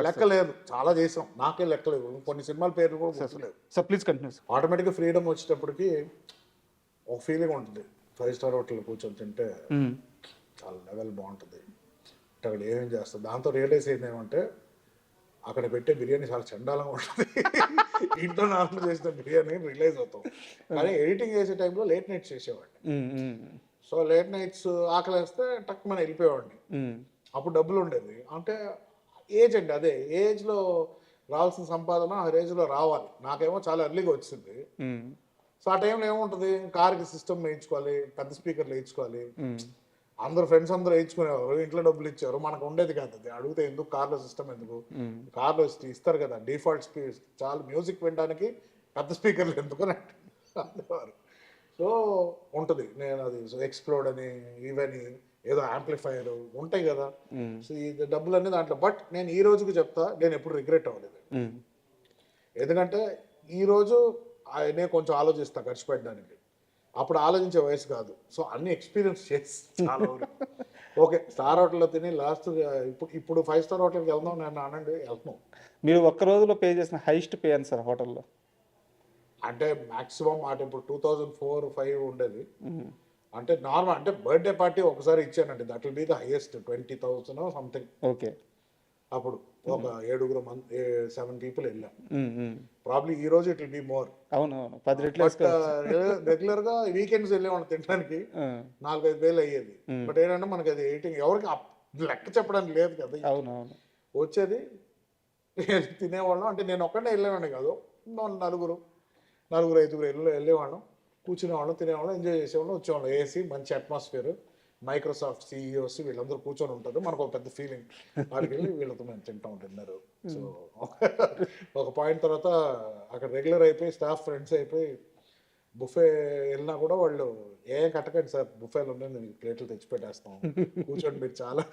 C: లెక్క లేదు, చాలా చేసాం, నాకే లెక్కలేదు. కొన్ని సినిమాల పేర్లు కూడా గుర్తులేవు.
B: So please continue.
C: ఆటోమేటిక్గా ఫ్రీడమ్ వచ్చేటప్పటికి ఒక ఫీలింగ్ ఉంటుంది. 5 star హోటల్ కూర్చొని తింటే చాలా లెవెల్ బాగుంటుంది. అంటే అక్కడ ఏమేం చేస్తుంది, దాంతో రియలైజ్ అయింది ఏమంటే అక్కడ పెట్టే బిర్యానీ చాలా చండాలంగా ఉంటుంది. ఇంట్లో నార్మల్ చేసిన బిర్యానీ రిలీజ్ అవుతాం. కానీ ఎడిటింగ్ చేసే టైంలో లేట్ నైట్స్ చేసేవాడిని. సో లేట్ నైట్స్ ఆకలి వేస్తే టక్ మనం వెళ్ళిపోయేవాడిని. అప్పుడు డబ్బులు ఉండేది. అంటే ఏజ్ అండి, అదే ఏజ్లో రావాల్సిన సంపాదన ఆ ఏజ్లో రావాలి. నాకేమో చాలా ఎర్లీగా వచ్చింది. సో ఆ టైంలో ఏముంటుంది, కార్కి సిస్టమ్ వేయించుకోవాలి, పెద్ద స్పీకర్లు వేయించుకోవాలి. అందరు ఫ్రెండ్స్ అందరూ వేయించుకునేవారు, ఇంట్లో డబ్బులు ఇచ్చారు, మనకు ఉండేది కాదు. అది అడిగితే ఎందుకు కార్లో సిస్టమ్, ఎందుకు కార్లో ఇస్తారు కదా డిఫాల్ట్ స్పీకర్, చాలా మ్యూజిక్ వినడానికి పెద్ద స్పీకర్లు ఎందుకు అని అనేవారు. సో ఉంటుంది, నేను అది ఎక్స్ప్లోడ్ అని ఇవని ఏదో యాంప్లిఫైర్ ఉంటాయి కదా. సో ఈ డబ్బులు అన్నీ దాంట్లో. బట్ నేను ఈ రోజుకి చెప్తా, నేను ఎప్పుడు రిగ్రెట్ అవ్వలేదు. ఎందుకంటే ఈరోజు నేను కొంచెం ఆలోచిస్తా ఖర్చు పెట్టడానికి, అప్పుడు ఆలోచించే వయసు కాదు. సో అన్ని ఎక్స్పీరియన్స్ చేసి చాలా ఓకే. స్టార్ హోటల్లో తిని లాస్ట్ ఇప్పుడు 5 star హోటల్కి వెళ్దాం నేను అనండి, వెళ్తున్నాం.
B: మీరు ఒక్క రోజులో పే చేసిన హైయెస్ట్ పే అని సార్ హోటల్లో?
C: అంటే మాక్సిమం అంటే ఇప్పుడు 2004-05 ఉండేది. అంటే నార్మల్, అంటే బర్త్డే పార్టీ ఒకసారి ఇచ్చానండి, that will be the highest 20,000 something.
B: Okay.
C: అప్పుడు ఒక 7 people వెళ్ళాం. ప్రాబ్లీ ఈ రోజు ఇట్ విల్ బి మోర్.
B: అవును, 10 రెట్లు.
C: రెగ్యులర్ గా వీకెండ్స్ వెళ్ళేవాళ్ళం తినడానికి, 4-5 వేలు అయ్యేది. బట్ ఏంటంటే మనకి అది ఎయిటింగ్ ఎవరికి లెక్క చెప్పడానికి లేదు కదా.
B: అవునవును.
C: వచ్చేది తినేవాళ్ళం. అంటే నేను ఒక్కడే వెళ్ళేవాడిని కాదు, 4-5 వెళ్ళేవాళ్ళం, కూర్చునేవాళ్ళం, తినేవాళ్ళం, ఎంజాయ్ చేసేవాళ్ళం, వచ్చేవాళ్ళం. ఏసీ, మంచి అట్మాస్ఫియర్, మైక్రోసాఫ్ట్ సిఇఓస్ వీళ్ళందరూ కూర్చొని ఉంటారు. మనకు ఒక పెద్ద ఫీలింగ్, వాడికి వెళ్ళి వీళ్ళతో మేము తింటా ఉంటున్నారు. సో ఒక పాయింట్ తర్వాత అక్కడ రెగ్యులర్ అయిపోయి స్టాఫ్ ఫ్రెండ్స్ అయిపోయి బుఫే వెళ్ళినా కూడా వాళ్ళు ఏం కట్టకండి సార్, బుఫేలు ఉన్నాయి, నేను ప్లేట్లు తెచ్చి పెట్టేస్తాం, కూర్చోండి మీరు చాలా.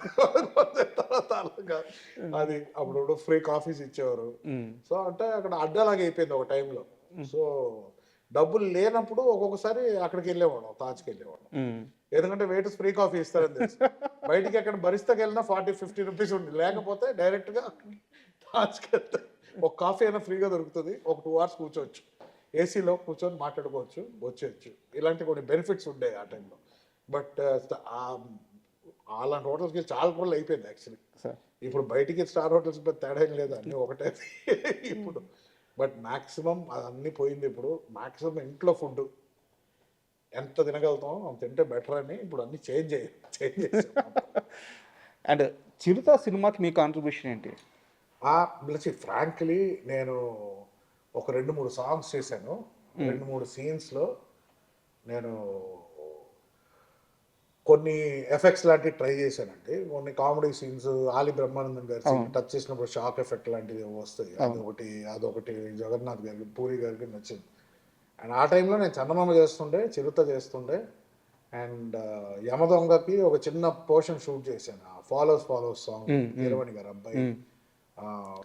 C: అది అప్పుడు ఫ్రీ కాఫీస్ ఇచ్చేవారు. సో అంటే అక్కడ అడ్డాలాగా అయిపోయింది ఒక టైంలో. సో డబ్బులు లేనప్పుడు ఒక్కొక్కసారి అక్కడికి వెళ్ళేవాళ్ళం, తాజ్కి వెళ్ళేవాళ్ళం. ఎందుకంటే వెయిటర్స్ ఫ్రీ కాఫీ ఇస్తారని తెలుసు. బయటికి ఎక్కడ బరిస్తాకి వెళ్ళినా 40-50 రూపీస్ ఉంది, లేకపోతే డైరెక్ట్గా తాజ్కి వెళ్తే ఒక కాఫీ అయినా ఫ్రీగా దొరుకుతుంది, ఒక 2 hours కూర్చోవచ్చు, ఏసీలో కూర్చొని మాట్లాడుకోవచ్చు, వచ్చేయచ్చు. ఇలాంటి కొన్ని బెనిఫిట్స్ ఉండేవి ఆ టైంలో. బట్ అలాంటి హోటల్స్కి చాలా రోజులు అయిపోయింది యాక్చువల్లీ.
B: సార్
C: ఇప్పుడు బయటికి స్టార్ హోటల్స్ పెద్ద తేడా ఏం లేదు, అన్నీ ఒకటే ఇప్పుడు. బట్ మ్యాక్సిమం అన్నీ పోయింది ఇప్పుడు. మ్యాక్సిమం ఇంట్లో ఫుడ్ ఎంత తినగలుగుతాం అంత తింటే బెటర్ అని ఇప్పుడు అన్నీ చేంజ్ చేసాం.
B: అండ్ చిరుత సినిమాకి మీ కాంట్రిబ్యూషన్ ఏంటి?
C: ఫ్రాంక్లీ నేను ఒక 2-3 సాంగ్స్ చేశాను, 2-3 సీన్స్లో నేను కొన్ని ఎఫెక్ట్స్ లాంటివి ట్రై చేశానండి. కొన్ని కామెడీ సీన్స్, ఆలి బ్రహ్మానందం గారి సీన్ టచ్ చేసినప్పుడు షాక్ ఎఫెక్ట్ లాంటివి వస్తాయి, అదొకటి జగన్నాథ్ గారికి, పూరి గారికి నచ్చింది. అండ్ ఆ టైంలో నేను చందమామ చేస్తుండే, చిరుత చేస్తుండే, అండ్ యమదొంగకి ఒక చిన్న పోర్షన్ షూట్ చేశాను, ఫాలోస్ సాంగ్, వీరమణి గారు అబ్బాయి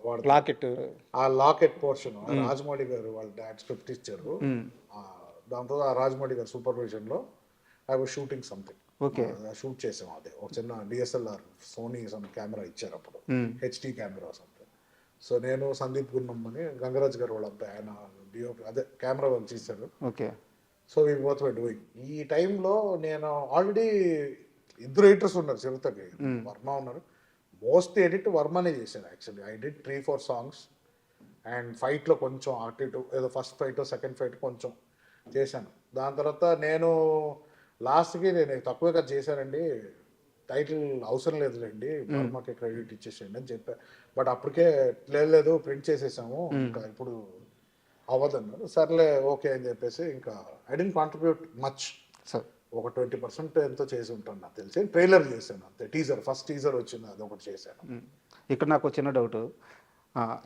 C: వాడు
B: లాకెట్,
C: ఆ లాకెట్ పోర్షన్ రాజమౌళి గారు వాళ్ళ డాడ్ స్క్రిప్ట్ ఇచ్చారు. దాంతో ఆ రాజమౌళి గారు సూపర్విజన్లో I was shooting something, shoot చేసాం. అదే ఒక చిన్న డిఎస్ఎల్ఆర్ సోనీ కెమెరా ఇచ్చారు అప్పుడు, హెచ్డి కెమెరా సంథింగ్. సో నేను సందీప్ గున్నం అని గంగరాజ్ గారు వాళ్ళ అబ్బాయి, ఆయన డిఓపి అదే కెమెరా వర్క్ చేశారు.
B: Okay.
C: So we both were doing. ఈ టైంలో నేను ఆల్రెడీ 2 ఎడిటర్స్ ఉన్నారు చిరుతకి, వర్మ ఉన్నారు. మోస్ట్ ఎడిట్ వర్మనే చేశాను actually. I did 3-4 songs and ఫైట్లో కొంచెం అటు ఇటు ఏదో ఫస్ట్ ఫైట్ సెకండ్ ఫైట్ కొంచెం చేశాను. దాని తర్వాత నేను లాస్ట్కి నేను తక్కువగా చేశానండి, టైటిల్ అవసరం లేదులేండి, వర్మకి క్రెడిట్ ఇచ్చేసేయండి అని చెప్పా. బట్ అప్పటికే లేదు ప్రింట్ చేసేసాము, ఇంకా ఇప్పుడు అవ్వదన్నారు. సర్లే ఓకే అని చెప్పేసి ఇంకా ఐ డెంట్ కాంట్రిబ్యూట్ మచ్. ఒక 20% ఎంతో చేసి ఉంటాను నాకు తెలిసి. ట్రైలర్ చేశాను అంతే, టీజర్, ఫస్ట్ టీజర్ వచ్చింది అది ఒకటి చేశాను.
B: ఇక్కడ నాకు చిన్న డౌట్,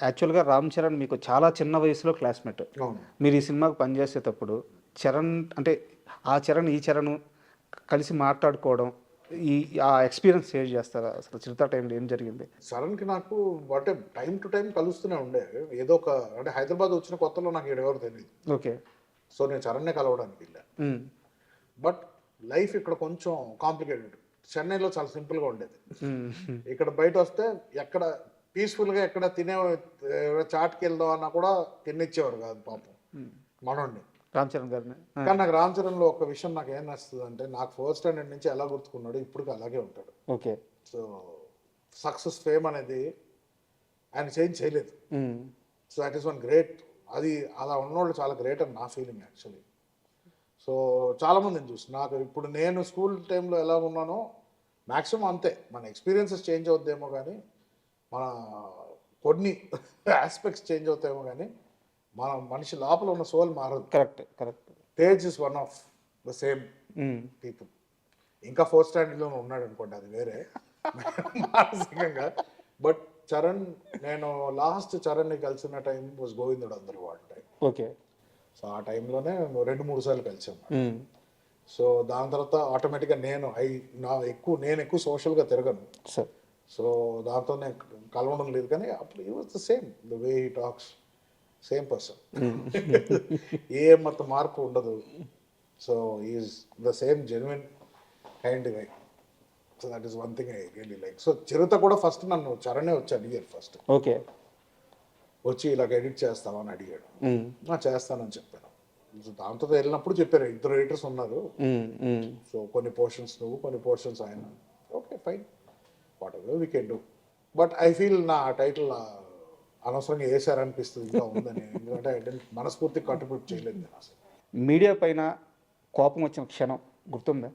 B: యాక్చువల్గా రామ్ చరణ్ మీకు చాలా చిన్న వయసులో క్లాస్మేట్. మీరు ఈ సినిమాకి పనిచేసేటప్పుడు చరణ్ అంటే ఆ చరణ్ ఈ చరణ్ కలిసి మాట్లాడుకోవడం, ఆ ఎక్స్పీరియన్స్ షేర్ చేస్తారా? అసలు చిరుత టైంలో ఏం జరిగింది?
C: చరణ్కి నాకు అంటే టైం టు టైం కలుస్తూనే ఉండే. ఏదో ఒక అంటే హైదరాబాద్ వచ్చిన కొత్తలో నాకు ఎవరు తెలియదు.
B: ఓకే.
C: సో నేను చరణ్నే కలవడానికి వెళ్ళాను. బట్ లైఫ్ ఇక్కడ కొంచెం కాంప్లికేటెడ్. చెన్నైలో చాలా సింపుల్గా ఉండేది. ఇక్కడ బయట వస్తే ఎక్కడ పీస్ఫుల్గా ఎక్కడ చాట్కి వెళ్దాం అన్నా కూడా తినిచ్చేవారు కాదు పాపం మనోడిని,
B: రామ్ చరణ్ గారిని.
C: కానీ నాకు రామ్ చరణ్లో ఒక విషయం నాకు ఏం నచ్చుతుంది అంటే, నాకు 4th స్టాండర్డ్ నుంచి ఎలా గుర్తుకున్నాడు ఇప్పుడు అలాగే ఉంటాడు.
B: ఓకే.
C: సో సక్సెస్ ఫేమ్ అనేది ఆయన చేంజ్ చేయలేదు. So that is one great. అది అలా ఉన్నోళ్ళు చాలా గ్రేట్ అని నా ఫీలింగ్ యాక్చువల్లీ. సో చాలామందిని చూసి నాకు ఇప్పుడు నేను స్కూల్ టైంలో ఎలా ఉన్నానో మ్యాక్సిమం అంతే. మన ఎక్స్పీరియన్సెస్ చేంజ్ అవుద్దేమో కానీ, మన కొన్ని ఆస్పెక్ట్స్ చేంజ్ అవుతాయేమో కానీ మన మనిషి లోపల ఉన్న సోల్ మారదు.
B: Correct.
C: Tej is one of the same people. ఇంకా 4th స్టాండర్డ్లో ఉన్నాడు అనుకోండి, అది వేరే మానసికంగా. బట్ చరణ్, నేను లాస్ట్ చరణ్ని కలిసిన టైం వాజ్ గోవిందుడు అందరు వాడి టైం.
B: ఓకే.
C: సో ఆ టైంలోనే 2-3 సార్లు కలిసాము. సో దాని తర్వాత ఆటోమేటిక్గా నేను ఎక్కువ సోషల్గా తిరగను. సో దాంతో నేను కలవడం లేదు, కానీ అప్పుడు ఈ was the same, the way he talks, same person. ఏ మొత్తం మార్పు ఉండదు. So is the same genuine kind guy. So that is one thing I really like. So Chirutha కూడా ఫస్ట్ నన్ను చరణే వచ్చి అడిగారు ఫస్ట్.
B: ఓకే.
C: వచ్చి ఇలాగ ఎడిట్ చేస్తామని అడిగాడు. చేస్తానని చెప్పాను. సో దాంతో వెళ్ళినప్పుడు చెప్పారు 2 ఎడిటర్స్ ఉన్నారు, సో కొన్ని పోర్షన్స్ నువ్వు, కొన్ని పోర్షన్స్ ఆయన. Okay fine, what ever we can do. But I feel నా టైటిల్ అనవసరంగా వేసారనిపిస్తుంది ఇంకా ఉందని, ఎందుకంటే మనస్ఫూర్తిగా కాంట్రిబ్యూట్ చేయలేదు నేను అసలు.
B: మీడియా పైన కోపం వచ్చిన క్షణం గుర్తుందా?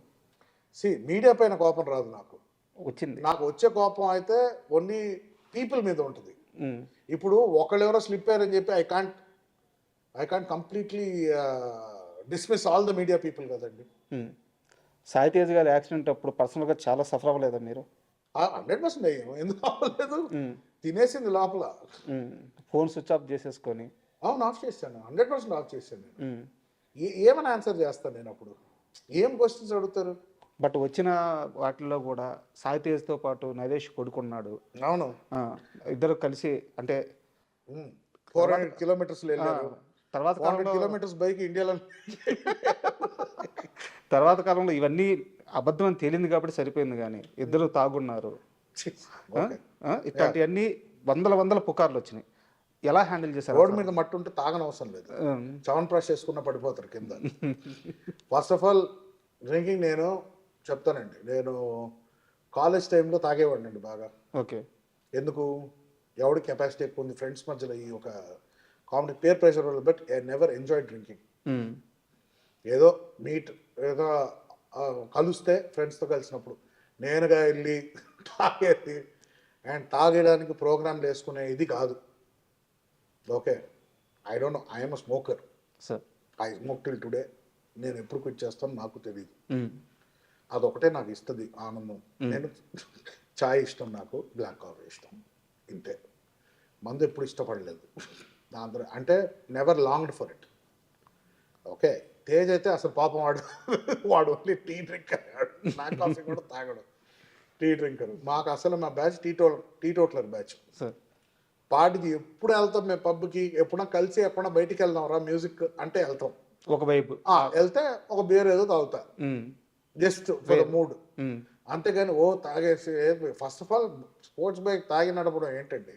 C: మీడియా పైన కోపం రాదు నాకు.
B: వచ్చింది.
C: నాకు వచ్చే కోపం అయితే ఓన్లీ పీపుల్ మీద ఉంటుంది. ఇప్పుడు ఒకళ్ళెవరో స్లిప్ అయ్యారని చెప్పి I can't completely dismiss all the media people కదండి.
B: సాయి తేజ్ గారి యాక్సిడెంట్ అప్పుడు పర్సనల్గా చాలా సఫర్ అవ్వలేదా మీరు?
C: 100% అయ్యాము. ఎందుకు అవ్వలేదు, తినేసింది లోపల.
B: ఫోన్ స్విచ్ ఆఫ్ చేసేసుకొని.
C: అవును, ఆఫ్ చేశాను, 100% ఆఫ్ చేశాను నేను. ఏమని ఆన్సర్ చేస్తాను నేను అప్పుడు? ఏం క్వశ్చన్స్ అడుగుతారు?
B: బట్ వచ్చిన వాటిల్లో కూడా సాయి తేజ్తో పాటు నరేష్ కొడుకున్నాడు.
C: అవును,
B: ఇద్దరు కలిసి అంటే
C: 400 కిలోమీటర్స్ వెళ్ళారు.
B: తర్వాత
C: 400 కిలోమీటర్స్ బైక్ ఇండియాలో.
B: తర్వాత కాలంలో ఇవన్నీ అబద్ధం అని తేలింది కాబట్టి సరిపోయింది, కానీ ఇద్దరు తాగున్నారు, ఇట్లాంటివన్నీ వందల పుకార్లు వచ్చినాయి. ఎలా హ్యాండిల్ చేశారు?
C: రోడ్ మీద మట్టి ఉంటే తాగనవసరం లేదు, చవన్ బ్రష్ చేసుకున్న పడిపోతారు కింద. ఫస్ట్ ఆఫ్ ఆల్ డ్రింకింగ్ నేను చెప్తానండి, నేను కాలేజ్ టైంలో తాగేవాడిని అండి బాగా.
B: ఓకే.
C: ఎందుకు, ఎవడి కెపాసిటీ ఎక్కువ ఉంది ఫ్రెండ్స్ మధ్యలో, ఈ ఒక కామెడీ పేర్ ప్రెషర్ వల్ల. But I never enjoy drinking. ఏదో ఏదో కలిస్తే ఫ్రెండ్స్తో కలిసినప్పుడు నేనుగా వెళ్ళి తాగేది అండ్ తాగేయడానికి ప్రోగ్రాంలు వేసుకునే ఇది కాదు. Okay, I don't know, I'm a smoker, I smoke till today. నేను ఎప్పుడు క్విట్ చేస్తాను నాకు తెలియదు. అదొకటే నాకు ఇస్తుంది ఆనందం. నేను చాయ్ ఇష్టం, నాకు బ్లాక్ కాఫీ ఇష్టం, ఇంతే. మందు ఎప్పుడు ఇష్టపడలేదు దాంతో, అంటే never longed for it. Okay, Tej అయితే అసలు పాపం వాడు only tea drinker, black coffee కూడా తాగడు, టీ డ్రింకర్. మాకు అసలు మా బ్యాచ్ టీ టోట్లర్ బ్యాచ్. పార్టీకి ఎప్పుడు వెళ్తాం మేము, పబ్కి ఎప్పుడన్నా కలిసి ఎప్పుడన్నా బయటికి వెళ్దాం రా మ్యూజిక్ అంటే వెళ్తాం.
B: ఒకవైపు
C: వెళ్తే ఒక బీర్ ఏదో తాగుతా, జస్ట్ ఫర్ మూడ్. అంతేగాని ఓ తాగేసి, first of all sports bike తాగి నడపడం ఏంటండి,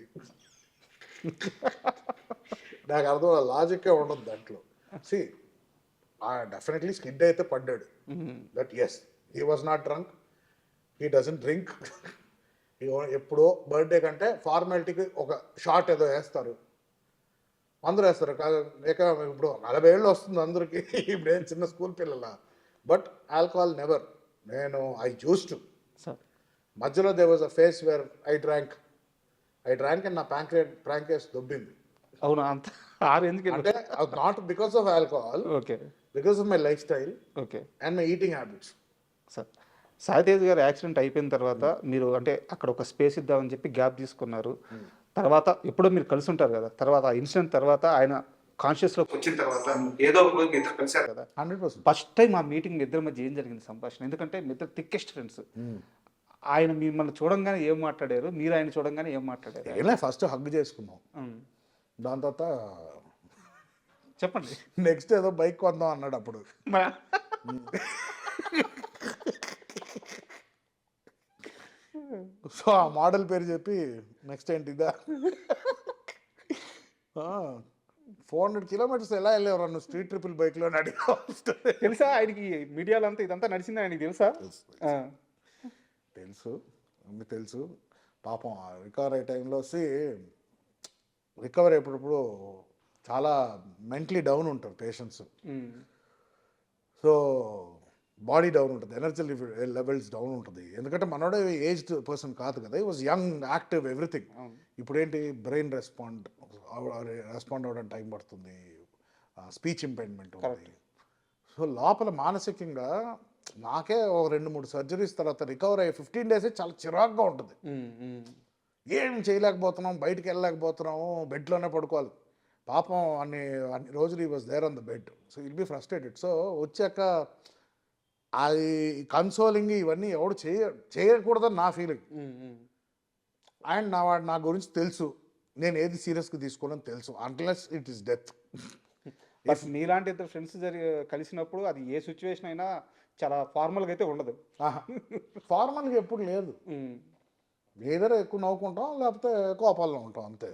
C: నాకు అర్థం లాజిక్కే ఉండదు దాంట్లో. సి డెఫినెట్లీ స్కిడ్ అయితే పడ్డాడు, but yes he was not drunk, he doesn't drink. ఎప్పుడో బర్త్డే కంటే ఫార్మాలిటీకి ఒక షార్ట్ ఏదో వేస్తారు, అందరూ వేస్తారు. ఇప్పుడు 40 ఏళ్ళు వస్తుంది అందరికి, ఇప్పుడు ఏం చిన్న స్కూల్ పిల్లల. But alcohol never. నేను ఐ యూస్ టు. మధ్యలో they was a face where I drank and నా ప్రాంకేస్ దొబ్బింది.
B: అవునా? అంత
C: అంటే not because of alcohol,
B: okay,
C: because of my life style
B: okay,
C: and my eating habits.
B: Sir, Sai Tej గారు accident అయిపోయిన తర్వాత మీరు అంటే అక్కడ ఒక స్పేస్ ఇద్దామని చెప్పి గ్యాప్ తీసుకున్నారు. తర్వాత ఎప్పుడో మీరు కలిసి ఉంటారు కదా, తర్వాత ఆ ఇన్సిడెంట్ తర్వాత ఆయన కాన్షియస్లోకి వచ్చిన తర్వాత ఏదో ఒక రోజు మీ ఇద్దరు కలిసారు కదా,
C: 100%.
B: ఫస్ట్ టైం ఆ మీటింగ్ మీ ఇద్దరి మధ్య ఏం జరిగింది సంభాషణ? ఎందుకంటే మీ ఇద్దరు థిక్కెస్ట్ ఫ్రెండ్స్. ఆయన మిమ్మల్ని చూడంగానే ఏం మాట్లాడారు, మీరు ఆయన చూడంగానే ఏం మాట్లాడారు?
C: ఇలా ఫస్ట్ హగ్ చేసుకున్నాం, దాని తర్వాత
B: చెప్పండి.
C: నెక్స్ట్ ఏదో బైక్ కొందాం అన్నాడు అప్పుడు. సో ఆ మోడల్ పేరు చెప్పి నెక్స్ట్ ఏంటి ఇదా, 400 కిలోమీటర్స్ ఎలా వెళ్ళేవారు నువ్వు స్ట్రీట్ ట్రిపుల్ బైక్లో అడిగా.
B: తెలుసా ఆయనకి, మీడియాలో అంతా ఇదంతా నడిచింది ఆయనకి తెలుసా?
C: తెలుసు, అన్ని తెలుసు. పాపం రికవర్ అయ్యే టైంలో రికవర్ అయ్యేటప్పుడు చాలా మెంటలీ డౌన్ ఉంటారు పేషెంట్స్. సో బాడీ డౌన్ ఉంటుంది, ఎనర్జీ లెవెల్స్ డౌన్ ఉంటుంది. ఎందుకంటే మనోడే ఏజ్డ్ పర్సన్ కాదు కదా, ఈ వాజ్ యంగ్, యాక్టివ్, ఎవ్రీథింగ్. ఇప్పుడేంటి బ్రెయిన్ రెస్పాండ్ అవ్వడానికి టైం పడుతుంది, స్పీచ్ ఇంపైర్మెంట్ ఉంది. సో లోపల మానసికంగా నాకే ఒక 2-3 సర్జరీస్ తర్వాత రికవర్ అయ్యి 15 days చాలా చిరాగ్గా ఉంటుంది. ఏం చేయలేకపోతున్నాం, బయటికి వెళ్ళలేకపోతున్నాము, బెడ్లోనే పడుకోవాలి. పాపం అన్ని రోజులు ఈ was there on the bed. So will be frustrated. So వచ్చాక అది కన్సోలింగ్ ఇవన్నీ ఎవడు చేయకూడదని నా ఫీలింగ్. అండ్ నా గురించి తెలుసు, నేను ఏది సీరియస్గా తీసుకోవాలని తెలుసు, unless it is death.
B: But మీలాంటి ఇద్దరు ఫ్రెండ్స్ కలిసినప్పుడు అది ఏ సిచ్యువేషన్ అయినా చాలా ఫార్మల్గా అయితే ఉండదు.
C: ఫార్మల్గా ఎప్పుడు లేదు, ఏదైనా ఎక్కువ నవ్వుకుంటాం, లేకపోతే కోపాల్లో ఉంటాం, అంతే,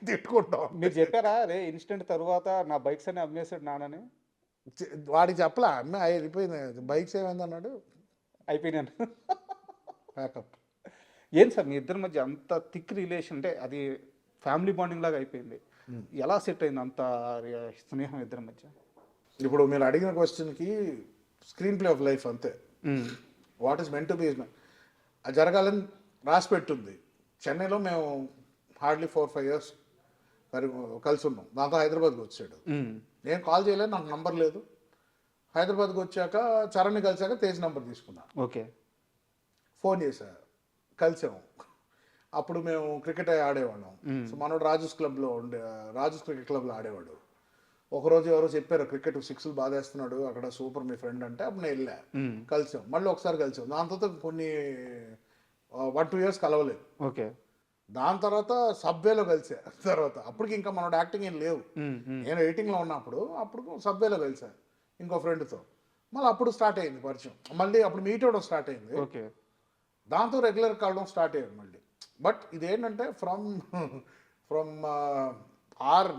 C: తిట్టుకుంటాం.
B: మీరు చెప్పారా రే ఇన్సిడెంట్ తర్వాత నా బైక్స్ అని అమ్మేసాడు నాన్నని?
C: వాడికి చెప్పలే, అమ్మే అయిపోయింది, బైక్స్ ఏమైంది అన్నాడు,
B: అయిపోయినాను,
C: ప్యాకప్.
B: ఏం సార్ మీ ఇద్దరి మధ్య అంత థిక్ రిలేషన్, అంటే అది ఫ్యామిలీ బాండింగ్ లాగా అయిపోయింది, ఎలా సెట్ అయింది అంత స్నేహం ఇద్దరి మధ్య?
C: ఇప్పుడు మీరు అడిగిన క్వశ్చన్కి స్క్రీన్ ప్లే ఆఫ్ లైఫ్ అంతే. What is meant to be అది జరగాలని రాసి పెట్టుంది. చెన్నైలో మేము హార్డ్లీ 4-5 years కలిసి ఉన్నాం. దాంతో హైదరాబాద్కి వచ్చాడు, నేను కాల్ చేయలేదు, నాకు నంబర్ లేదు. హైదరాబాద్కి వచ్చాక చరణ్ని కలిసాక తేజ్ నెంబర్ తీసుకున్నా.
B: ఓకే,
C: ఫోన్ చేశా, కలిసాము. అప్పుడు మేము క్రికెట్ ఆడేవాళ్ళం. సో మనోడు రాజూస్ క్రికెట్ క్లబ్లో ఆడేవాడు. ఒకరోజు ఎవరో చెప్పారు క్రికెట్ 6 బాధేస్తున్నాడు అక్కడ, సూపర్ మీ ఫ్రెండ్ అంటే, అప్పుడు నేను వెళ్ళా, కలిసాం, మళ్ళీ ఒకసారి కలిసాం. దాని తర్వాత కొన్ని 1-2 years కలవలేదు.
B: ఓకే,
C: దాని తర్వాత సబ్వేలో కలిసా. తర్వాత అప్పటికి ఇంకా మనోడు యాక్టింగ్ ఏం లేవు, నేను ఎడిటింగ్లో ఉన్నప్పుడు అప్పుడు సబ్వేలో కలిసా ఇంకో ఫ్రెండ్తో. మళ్ళీ అప్పుడు స్టార్ట్ అయింది పరిచయం, మళ్ళీ అప్పుడు మీట్ అవ్వడం స్టార్ట్ అయింది,
B: ఓకే.
C: దాంతో రెగ్యులర్ కలవడం స్టార్ట్ అయ్యింది మళ్ళీ. బట్ ఇదేంటంటే ఫ్రమ్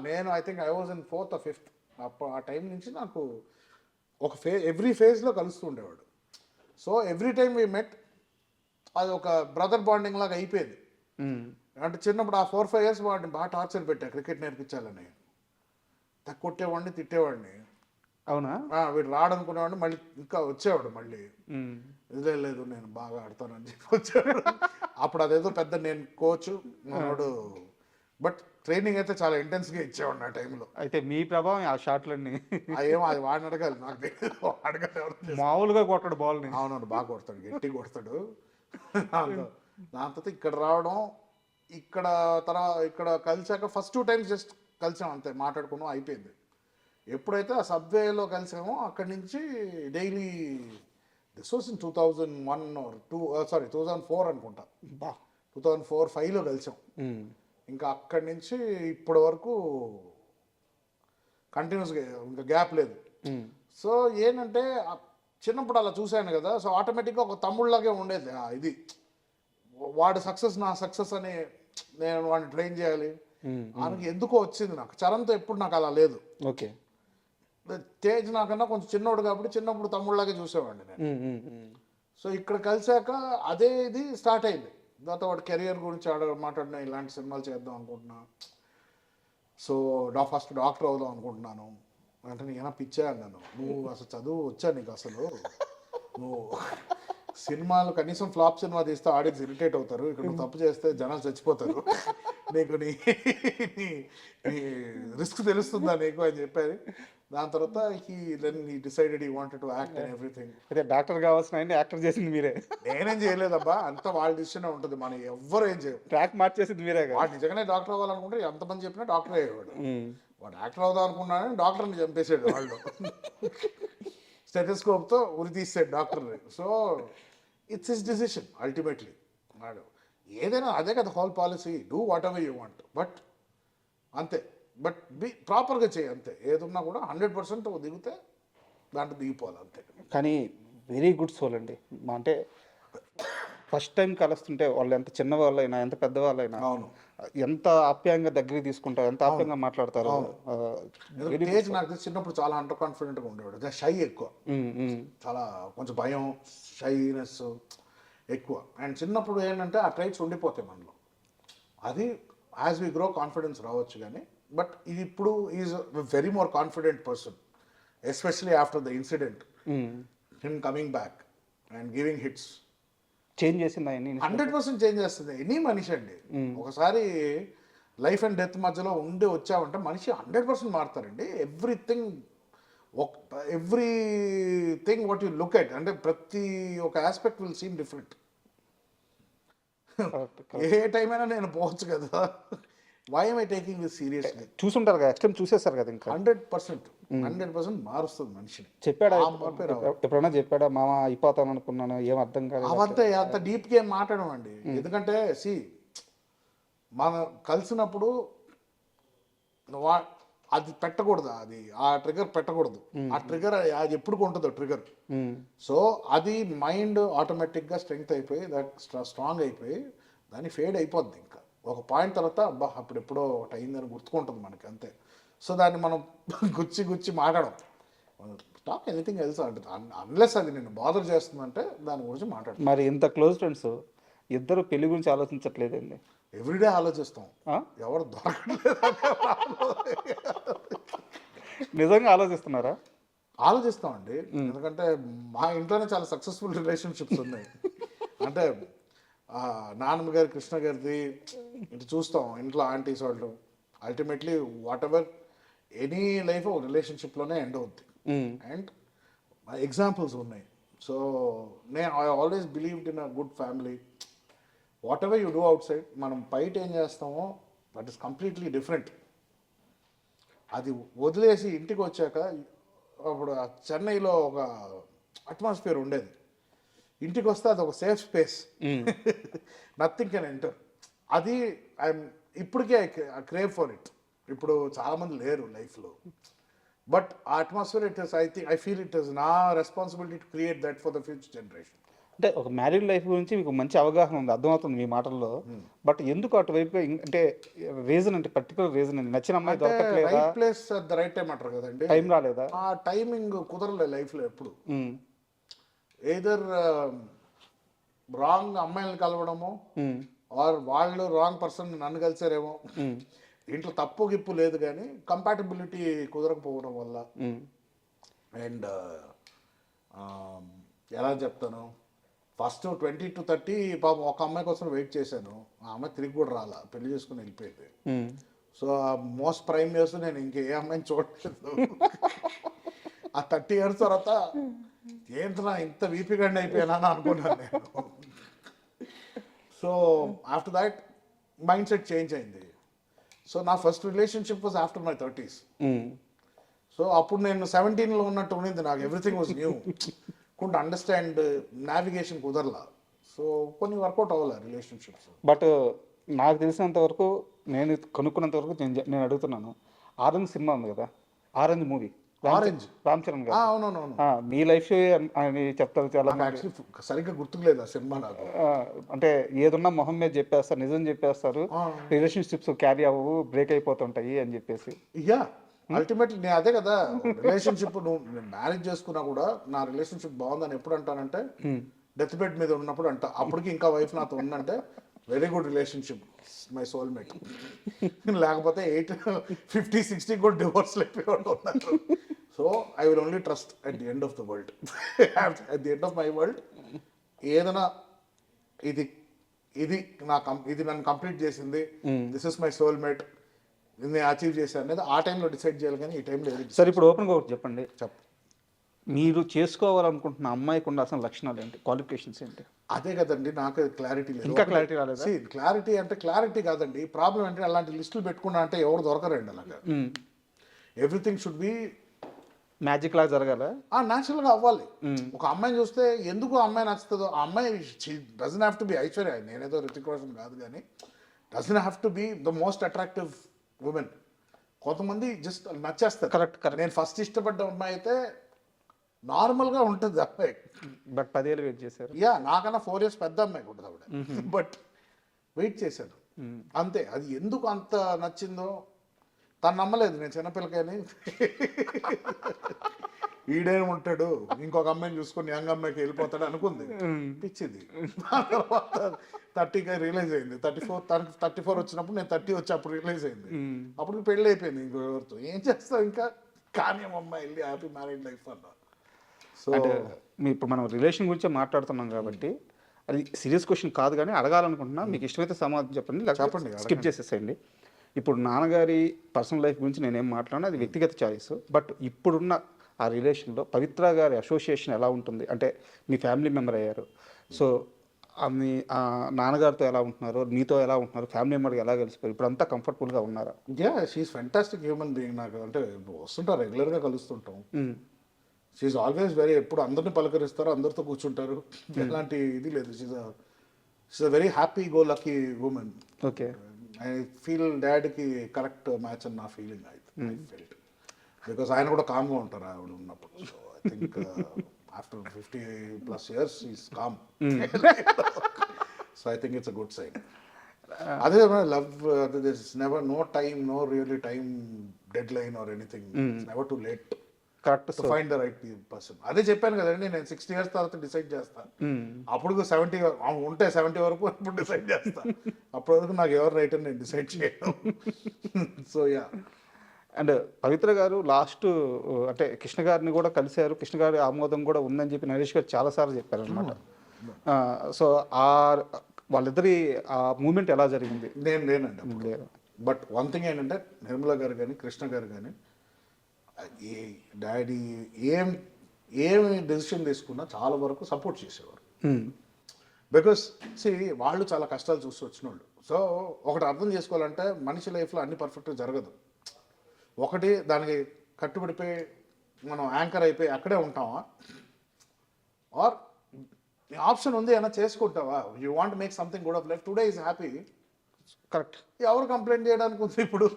C: నేను I think I was in 4th or 5th, అప్పుడు ఆ టైం నుంచి నాకు ఒక ఎవ్రీ ఫేజ్లో కలుస్తూ ఉండేవాడు. So every time we met, అది ఒక బ్రదర్ బాండింగ్ లాగా అయిపోయింది. అంటే చిన్నప్పుడు ఆ 4-5 years వాడిని బాగా టార్చర్ పెట్టా క్రికెట్ నేర్పించాలని, కొట్టేవాడిని, తిట్టేవాడిని.
B: అవునా?
C: వీడు రాడనుకునేవాడిని, మళ్ళీ ఇంకా వచ్చేవాడు మళ్ళీ, లేదు నేను బాగా ఆడతానని చెప్పి వచ్చాడు. అప్పుడు అదేదో పెద్ద నేను కోచ్ మనోడు, బట్ ట్రైనింగ్ అయితే చాలా ఇంటెన్స్గా ఇచ్చేవాడు ఆ టైంలో.
B: అయితే మీ ప్రభావం ఆ షాట్లన్నీ
C: ఏమో అది వాడిని అడగాలి, నాకు తెలియదు, అడగాలి ఎవరు.
B: మామూలుగా కొట్టాడు బాల్ని.
C: అవునవును, బాగా కొడతాడు, గట్టి కొడతాడు. దాని తర్వాత ఇక్కడ రావడం, ఇక్కడ కలిసాక ఫస్ట్ 2 times జస్ట్ కలిసాం అంతే, మాట్లాడుకున్నాం, అయిపోయింది. ఎప్పుడైతే ఆ సబ్వేలో కలిసామో అక్కడి నుంచి daily, this was in 2001 or 2004 అనుకుంటా, 2004-5లో కలిసాం. ఇంకా అక్కడి నుంచి ఇప్పటి వరకు కంటిన్యూస్గా, ఇంకా గ్యాప్ లేదు. సో ఏంటంటే చిన్నప్పుడు అలా చూశాను కదా, సో ఆటోమేటిక్గా ఒక తమ్ముళ్ళలాగే ఉండేది ఇది. వాడు సక్సెస్ నా సక్సెస్ అని నేను వాడిని ట్రైన్ చేయాలి ఆయనకి ఎందుకో వచ్చింది. నాకు చరణ్తో ఎప్పుడు నాకు అలా లేదు.
B: ఓకే.
C: తేజ్ నాకన్నా కొంచెం చిన్నోడు కాబట్టి చిన్నప్పుడు తమ్ముళ్ళలాగే చూసేవాడిని నేను. సో ఇక్కడ కలిసాక అదే ఇది స్టార్ట్ అయింది. దాంతో వాడు కెరియర్ గురించి మాట్లాడినా, ఇలాంటి సినిమాలు చేద్దాం అనుకుంటున్నా, సో ఫస్ట్ డాక్టర్ అవుదాం అనుకుంటున్నాను అంటే, నేను పిచ్చా అన్నాను. నువ్వు అసలు చదువు వచ్చా నీకు? అసలు నువ్వు సినిమాలు కనీసం ఫ్లాప్ సినిమా తీస్తే ఆడియన్స్ ఇరిటేట్ అవుతారు, ఇక్కడ నువ్వు తప్పు చేస్తే జనాలు చచ్చిపోతారు, నీకు నీ రిస్క్ తెలుస్తుందా నీకు అని చెప్పారు. దాని తర్వాత he decided he wanted to act and everything.
B: అదే డాక్టర్ కావాల్సిన యాక్టర్ చేసింది మీరే?
C: నేనేం చేయలేదబ్బా, అంతా వాళ్ళ డిసిషన్ ఉంటుంది, మనం ఎవ్వరు ఏం చేయరు.
B: ట్రాక్ మార్చేసింది మీరే.
C: వాడు నిజంగానే డాక్టర్ అవ్వాలనుకుంటే ఎంతమంది చెప్పినా డాక్టర్ అయ్యేవాడు. వాడు యాక్టర్ అవుదాం అనుకున్నాడని డాక్టర్ని చంపేసాడు వాళ్ళు, స్టెథోస్కోప్తో ఉరి తీసాడు డాక్టర్ని. So it's his decision ultimately. వాడు ఏదైనా అదే కదా whole policy, do what ever you want, but అంతే, బట్ ప్రాపర్గా చేయి అంతే. ఏదున్నా కూడా 100% దిగితే దాంట్లో దిగిపోవాలి అంతే.
B: కానీ వెరీ గుడ్ సోల్ అండి. అంటే ఫస్ట్ టైం కలుస్తుంటే వాళ్ళు ఎంత చిన్న వాళ్ళైనా ఎంత పెద్ద వాళ్ళైనా ఎంత ఆప్యాయంగా దగ్గరికి తీసుకుంటారు, ఎంత ఆప్యాయంగా మాట్లాడతారు.
C: తేజ్ నాకు చిన్నప్పుడు చాలా అండర్ కాన్ఫిడెంట్గా ఉండేవాడు, షై ఎక్కువ, చాలా కొంచెం భయం, షైనెస్ ఎక్కువ. అండ్ చిన్నప్పుడు ఏంటంటే ఆ ట్రైట్స్ ఉండిపోతాయి మనలో. అది యాజ్ వి గ్రో కాన్ఫిడెన్స్ రావచ్చు కానీ, బట్ ఇది ఇప్పుడు is very more confident person, especially after the incident, him coming back and giving hits.
B: Change చేసింది
C: 100% చేంజ్ చేస్తుంది ఎనీ మనిషి అండి. ఒకసారి లైఫ్ అండ్ డెత్ మధ్యలో ఉండి వచ్చామంటే మనిషి 100% మారుతారండి. Everything what you look at, అంటే ప్రతి ఒక ఆస్పెక్ట్ విల్ సీమ్ డిఫరెంట్. ఏ టైం అయినా నేను పోవచ్చు కదా, why am I taking this seriously?
B: చూసుంటారు కదా, ఎక్స్టెంట్ చూసేస్తారు కదా. ఇంకా
C: 100% మారుస్తుంది మనిషిని.
B: చెప్పాడా ఎప్పుడైనా? చెప్పాడా మామ అయిపోతాను అనుకున్నాను, ఏం అర్థం కాదు?
C: అవంతా అంత డీప్గా ఏం మాట్లాడమండి. ఎందుకంటే మనం కలిసినప్పుడు అది పెట్టకూడదు, అది ఆ ట్రిగర్ పెట్టకూడదు. ఆ ట్రిగర్ అది ఎప్పుడు ఉంటుందో ట్రిగర్. సో అది మైండ్ ఆటోమేటిక్గా స్ట్రెంగ్త్ అయిపోయి స్ట్రాంగ్ అయిపోయి దాన్ని ఫేడ్ అయిపోద్ది. ఇంకా ఒక పాయింట్ తర్వాత అబ్బా అప్పుడు ఎప్పుడో ఒకటి అయిందని గుర్తుకుంటుంది మనకి అంతే. సో దాన్ని మనం గుచ్చి మాట్లాడడం, టాక్ ఎనీథింగ్ ఎల్స్ అంటే, అన్లెస్ అది నేను బాదర్ చేస్తుందంటే దాని గురించి మాట్లాడడం.
B: మరి ఇంత క్లోజ్ ఫ్రెండ్స్ ఇద్దరు పెళ్లి గురించి ఆలోచించట్లేదండి?
C: ఎవ్రీడే ఆలోచిస్తాం, ఎవరు దొరకట్లేదు.
B: నిజంగా ఆలోచిస్తున్నారా?
C: ఆలోచిస్తామండి, ఎందుకంటే మా ఇంట్లోనే చాలా సక్సెస్ఫుల్ రిలేషన్షిప్స్ ఉన్నాయి. అంటే నాన్నమ్మ గారి, కృష్ణ గారిది ఇటు చూస్తాం, ఇంట్లో ఆంటీస్ వాళ్ళు. Ultimately what ever any life ఒక రిలేషన్షిప్లోనే ఎండ్ అవుద్ది. అండ్ ఎగ్జాంపుల్స్ ఉన్నాయి. సో నేను I always believed in a good family. What ever you do out side, మనం బయట ఏం చేస్తామో దట్ ఈస్ కంప్లీట్లీ డిఫరెంట్. అది వదిలేసి ఇంటికి వచ్చాక, అప్పుడు చెన్నైలో ఒక అట్మాస్ఫియర్ ఉండేది, ఇంటికి వస్తే అది ఒక safe space, nothing can enter. అది ఇప్పటికే ఐ క్రేవ్ ఫర్ ఇట్. ఇప్పుడు చాలామంది లేరు లైఫ్లో, బట్ ఆ atmosphere it is I feel it is నా responsibility to create that for the future generation.
B: అంటే ఒక మ్యారీడ్ లైఫ్ గురించి మీకు మంచి అవగాహన ఉంది, అర్థమవుతుంది మీ మాటల్లో. బట్ ఎందుకు అటువైపు అంటే రీజన్, అంటే పర్టికులర్ రీజన్ నచ్చిన అమ్మాయి దొరకట్లేదా,
C: right place at the right time అంటారు కదండి,
B: టైం రాలేదా?
C: ఆ టైమింగ్ కుదరలే లైఫ్లో ఎప్పుడు. ఎయిదర్ రాంగ్ అమ్మాయిలను కలవడము, ఆర్ వాళ్ళు రాంగ్ పర్సన్ నన్ను కలిసారేమో. దీంట్లో తప్పు గిప్పు లేదు, కానీ కంపాటబిలిటీ కుదరకపోవడం వల్ల. అండ్ ఎలా చెప్తాను, ఫస్ట్ 20 to 30 పాపం ఒక అమ్మాయి కోసం వెయిట్ చేశాను. ఆ అమ్మాయి తిరిగి కూడా రాలా, పెళ్లి చేసుకుని వెళ్ళిపోయింది. సో ఆ మోస్ట్ ప్రైమ్ ఇయర్స్ నేను ఇంకే అమ్మాయిని చూడలేదు. ఆ 30 years తర్వాత ఏంటన్నా ఇంత వీపిగండి అయిపోయానా అని అనుకున్నాను నేను. So after that mindset change అయింది. సో నా first relationship was after my 30s. So అప్పుడు నేను 17లో ఉన్నట్టు ఉన్నది, నాకు everything was new. Couldn't understand navigation కుదరలా. సో కొన్ని వర్కౌట్ అవ్వాలి రిలేషన్షిప్స్.
B: బట్ నాకు తెలిసినంత వరకు, నేను కనుక్కున్నంత వరకు నేను అడుగుతున్నాను, ఆరెంజ్ సినిమా ఉంది కదా, orange movie,
C: orange
B: Ram Charan గారు.
C: అవునవును.
B: మీ లైఫ్ అని చెప్తారు చాలా మంది.
C: యాక్చువల్లీ సరిగ్గా గుర్తుకులేదు ఆ సినిమా నాకు.
B: అంటే ఏదున్నా మొహం మీద చెప్పేస్తారు, నిజం చెప్పేస్తారు, రిలేషన్షిప్స్ క్యారీ అవ్వవు, బ్రేక్ అయిపోతుంటాయి అని చెప్పేసి.
C: యా, అల్టిమేట్లీ నేను అదే కదా, రిలేషన్షిప్ నువ్వు మ్యారేజ్ చేసుకున్నా కూడా నా రిలేషన్షిప్ బాగుందని ఎప్పుడు అంటానంటే డెత్ బెడ్ మీద ఉన్నప్పుడు అంట. అప్పటికి ఇంకా వైఫ్ నాతో ఉందంటే very good relationship, my soulmate. లేకపోతే 50-60 కూడా డివోర్స్ అయిపోయేవాడు ఉన్నారు. So I will only trust at the end of the world. At the end of my world ఏదైనా ఇది నన్ను కంప్లీట్ చేసింది, దిస్ ఇస్ మై సోల్మేట్, నేను అచీవ్ చేశాను అనేది ఆ టైంలో డిసైడ్ చేయాలి, కానీ ఈ టైంలో ఏది.
B: సరే, ఇప్పుడు ఓపెన్గా ఒకటి చెప్పండి. మీరు చేసుకోవాలనుకుంటున్న అమ్మాయికి ఉండాల్సిన లక్షణాలు ఏంటి, క్వాలిఫికేషన్స్ ఏంటి?
C: అదే కదండి, నాకు క్లారిటీ లేదు.
B: ఇంకా క్లారిటీ రాలేదు.
C: క్లారిటీ అంటే క్లారిటీ కాదండి, ప్రాబ్లం అంటే అలాంటి లిస్టులు పెట్టుకున్నా అంటే ఎవరు దొరకరండి అలాగా. ఎవ్రీథింగ్ షుడ్ బి
B: మ్యాజిక్ లాగా జరగాల,
C: న్యాచురల్గా అవ్వాలి. ఒక అమ్మాయిని చూస్తే ఎందుకు అమ్మాయి నచ్చుతుందో, ఆ అమ్మాయి doesn't have to be Aishwarya, నేనేదో రితిక్ రోషన్ కాదు, కానీ doesn't have to be the most attractive women. కొంతమంది జస్ట్ నచ్చేస్తారు.
B: కరెక్ట్.
C: నేను ఫస్ట్ ఇష్టపడ్డ అమ్మాయి అయితే నార్మల్గా ఉంటుంది అమ్మాయి,
B: బట్ 10 ఏళ్ళు వెయిట్ చేశారు.
C: యా, నాకన్నా 4 years పెద్ద అమ్మాయి ఉంటుంది ఆవిడ, బట్ వెయిట్ చేశాను అంతే. అది ఎందుకు అంత నచ్చిందో తను నమ్మలేదు, నేను చిన్నపిల్లకని ఈడేమి ఉంటాడు ఇంకొక అమ్మాయిని చూసుకొని యంగ్ అమ్మాయికి వెళ్ళిపోతాడు అనుకుంది, పిచ్చింది. తర్వాత 30కి రియలైజ్ అయింది. 34 వచ్చినప్పుడు నేను 30 వచ్చి అప్పుడు రియలైజ్ అయింది. అప్పుడు పెళ్ళి అయిపోయింది ఇంకొకరితో. ఏం చేస్తావు ఇంకా, కానీ అమ్మాయి వెళ్ళి హ్యాపీ మ్యారీడ్ లైఫ్ అన్నా. సో
B: ఇప్పుడు మనం రిలేషన్ గురించి మాట్లాడుతున్నాం కాబట్టి అది సీరియస్ క్వశ్చన్ కాదు, కానీ అడగాలనుకుంటున్నా. మీకు ఇష్టమైతే సమాధానం చెప్పండి,
C: చెప్పండి,
B: స్కిప్ చేసేసేయండి. ఇప్పుడు నాన్నగారి పర్సనల్ లైఫ్ గురించి నేనేం మాట్లాడినా అది వ్యక్తిగత చాయిస్. బట్ ఇప్పుడున్న ఆ రిలేషన్లో పవిత్ర గారి అసోసియేషన్ ఎలా ఉంటుంది, అంటే మీ ఫ్యామిలీ మెంబర్ అయ్యారు, సో మీ నాన్నగారితో ఎలా ఉంటున్నారు, మీతో ఎలా ఉంటున్నారు, ఫ్యామిలీ మెంబర్గా ఎలా కలిసిపోయారు, ఇప్పుడు అంతా కంఫర్టబుల్గా ఉన్నారా?
C: Yeah, she is fantastic human being. నాకు అంటే వస్తుంటారు, రెగ్యులర్గా కలుస్తుంటాం. షీఈస్ ఆల్వేస్ వెరీ, ఎప్పుడు అందరిని పలకరిస్తారు, అందరితో కూర్చుంటారు, ఎలాంటి ఇది లేదు. She is a very happy go lucky woman.
B: Okay,
C: I feel డాడ్కి కరెక్ట్ మ్యాచ్ అని నా ఫీలింగ్. ఐ ఫెల్ట్ బికాస్ ఆయన కూడా కామ్గా ఉంటారు ఆవిడ ఉన్నప్పుడు. So I think after 50+ years is calm. So I think it's a good sign. అదే love, this never no time, no really time deadline or anything, never too late
B: correct
C: to find the right person. అదే చెప్పాను కదండి, నేను 60 years తర్వాత decide చేస్తాను. అప్పుడు 70 ఉంటే 70 వరకు అప్పుడు డిసైడ్ చేస్తాను. అప్పటి వరకు నాకు ఎవరు రైట్ అని నేను డిసైడ్ చేయను. So yeah.
B: అండ్ పవిత్ర గారు లాస్ట్ అంటే కృష్ణ గారిని కూడా కలిశారు, కృష్ణ గారి ఆమోదం కూడా ఉందని చెప్పి నరేష్ గారు చాలాసార్లు చెప్పారు అనమాట. సో వాళ్ళిద్దరి ఆ మూమెంట్ ఎలా జరిగింది?
C: నేను లేనండి అప్పుడు. బట్ వన్ థింగ్ ఏంటంటే, నిర్మల గారు కానీ కృష్ణ గారు కానీ డాడీ ఏమి డెసిషన్ తీసుకున్నా చాలా వరకు సపోర్ట్ చేసేవారు. బికాస్ వాళ్ళు చాలా కష్టాలు చూసి వచ్చిన వాళ్ళు. సో ఒకటి అర్థం చేసుకోవాలంటే, మనిషి లైఫ్లో అన్ని పర్ఫెక్ట్గా జరగదు. ఒకటి దానికి కట్టుబడిపోయి మనం యాంకర్ అయిపోయి అక్కడే ఉంటావా, ఆర్ ఆప్షన్ ఉంది ఏమైనా చేసుకుంటావా, you want make something good of life, today is happy,
B: correct.
C: ఎవరు కంప్లైంట్ చేయడానికి ఉంది ఇప్పుడు?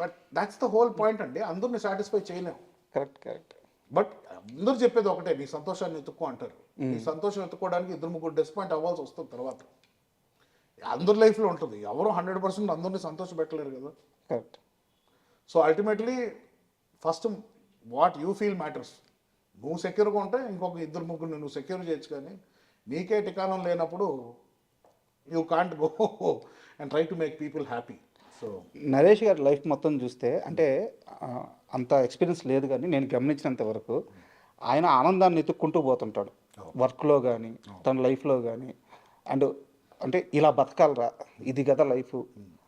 C: But that's the whole point అండి. అందరిని సాటిస్ఫై చేయలేము.
B: కరెక్ట్.
C: బట్ అందరూ చెప్పేది ఒకటే, నీ సంతోషాన్ని ఎత్తుక్కో అంటారు. నీ సంతోషం ఎత్తుకోవడానికి 2-3 డిసప్పాయింట్ అవ్వాల్సి వస్తుంది తర్వాత. అందరి లైఫ్లో ఉంటుంది. ఎవరు 100% అందరినీ సంతోష పెట్టలేరు కదా.
B: Correct.
C: So ultimately first what you feel matters. నువ్వు సెక్యూర్గా ఉంటే ఇంకొక 2-3 నువ్వు సెక్యూర్ చేయొచ్చు, కానీ నీకే టికాణం లేనప్పుడు you can't go and try to make people happy. So
B: Naresh గారి లైఫ్ మొత్తం చూస్తే అంటే అంత ఎక్స్పీరియన్స్ లేదు, కానీ నేను గమనించినంత వరకు ఆయన ఆనందాన్ని ఎత్తుక్కుంటూ పోతుంటాడు వర్క్లో కానీ తన లైఫ్లో కానీ. అండ్ అంటే ఇలా బతకాలరా, ఇది కదా లైఫ్,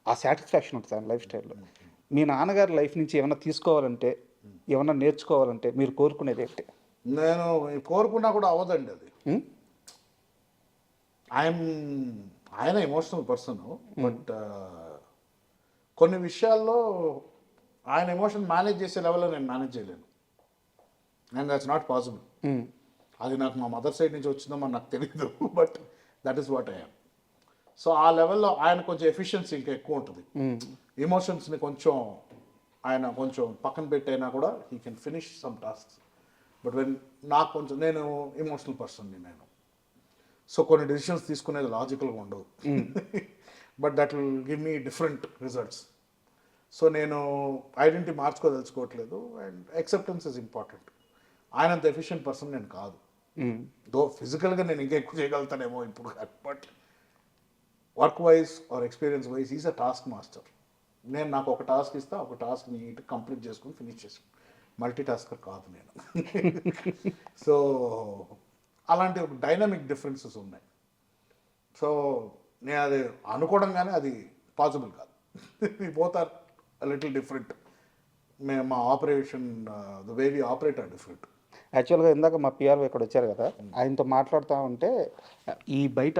B: ఆ సాటిస్ఫాక్షన్ ఉంటుంది ఆయన లైఫ్ స్టైల్లో. మీ నాన్నగారి లైఫ్ నుంచి ఏమైనా తీసుకోవాలంటే, ఏమైనా నేర్చుకోవాలంటే మీరు కోరుకునేది ఏంటి?
C: నేను కోరుకున్నా కూడా అవ్వదండి అది. ఆయన ఎమోషనల్ పర్సన్, బట్ కొన్ని విషయాల్లో ఆయన ఎమోషన్ మేనేజ్ చేసే లెవెల్లో నేను మేనేజ్ చేయలేను. And that's not possible. అది నాకు మా మదర్ సైడ్ నుంచి వచ్చిందో మరి నాకు తెలియదు, but that is what I'm. So ఆ లెవెల్లో ఆయన కొంచెం ఎఫిషియన్సీ ఇంకా ఎక్కువ ఉంటుంది. ఎమోషన్స్ని ఆయన కొంచెం పక్కన పెట్టైనా కూడా he can finish some tasks. But నాకు కొంచెం, నేను ఎమోషనల్ పర్సన్ని నేను. సో కొన్ని డెసిషన్స్ తీసుకునేది లాజికల్గా ఉండవు, but that will give me different results. So నేను ఐడెంటిటీ మార్చుకోదలుచుకోవట్లేదు, అండ్ యాక్సెప్టెన్స్ ఇస్ ఇంపార్టెంట్. ఆయనంత ఎఫిషియెంట్ పర్సన్ నేను కాదు. దో ఫిజికల్గా నేను ఇంకా ఎక్కువ చేయగలుగుతానేమో ఇప్పుడు, but work wise or experience wise is a task master. నాకు ఒక టాస్క్ ఇస్తా, ఒక టాస్క్ నీట్ కంప్లీట్ చేసుకుని ఫినిష్ చేసుకుని, మల్టీ టాస్కర్ కాదు నేను. సో అలాంటి ఒక డైనమిక్ డిఫరెన్సెస్ ఉన్నాయి. సో నేను అది అనుకోవడంగానే అది పాసిబుల్ కాదు. Both are little different. మా operation, the way we operate are different.
B: యాక్చువల్గా ఇందాక మా పిఆర్ఓ ఇక్కడ వచ్చారు కదా, ఆయనతో మాట్లాడుతూ ఉంటే ఈ బయట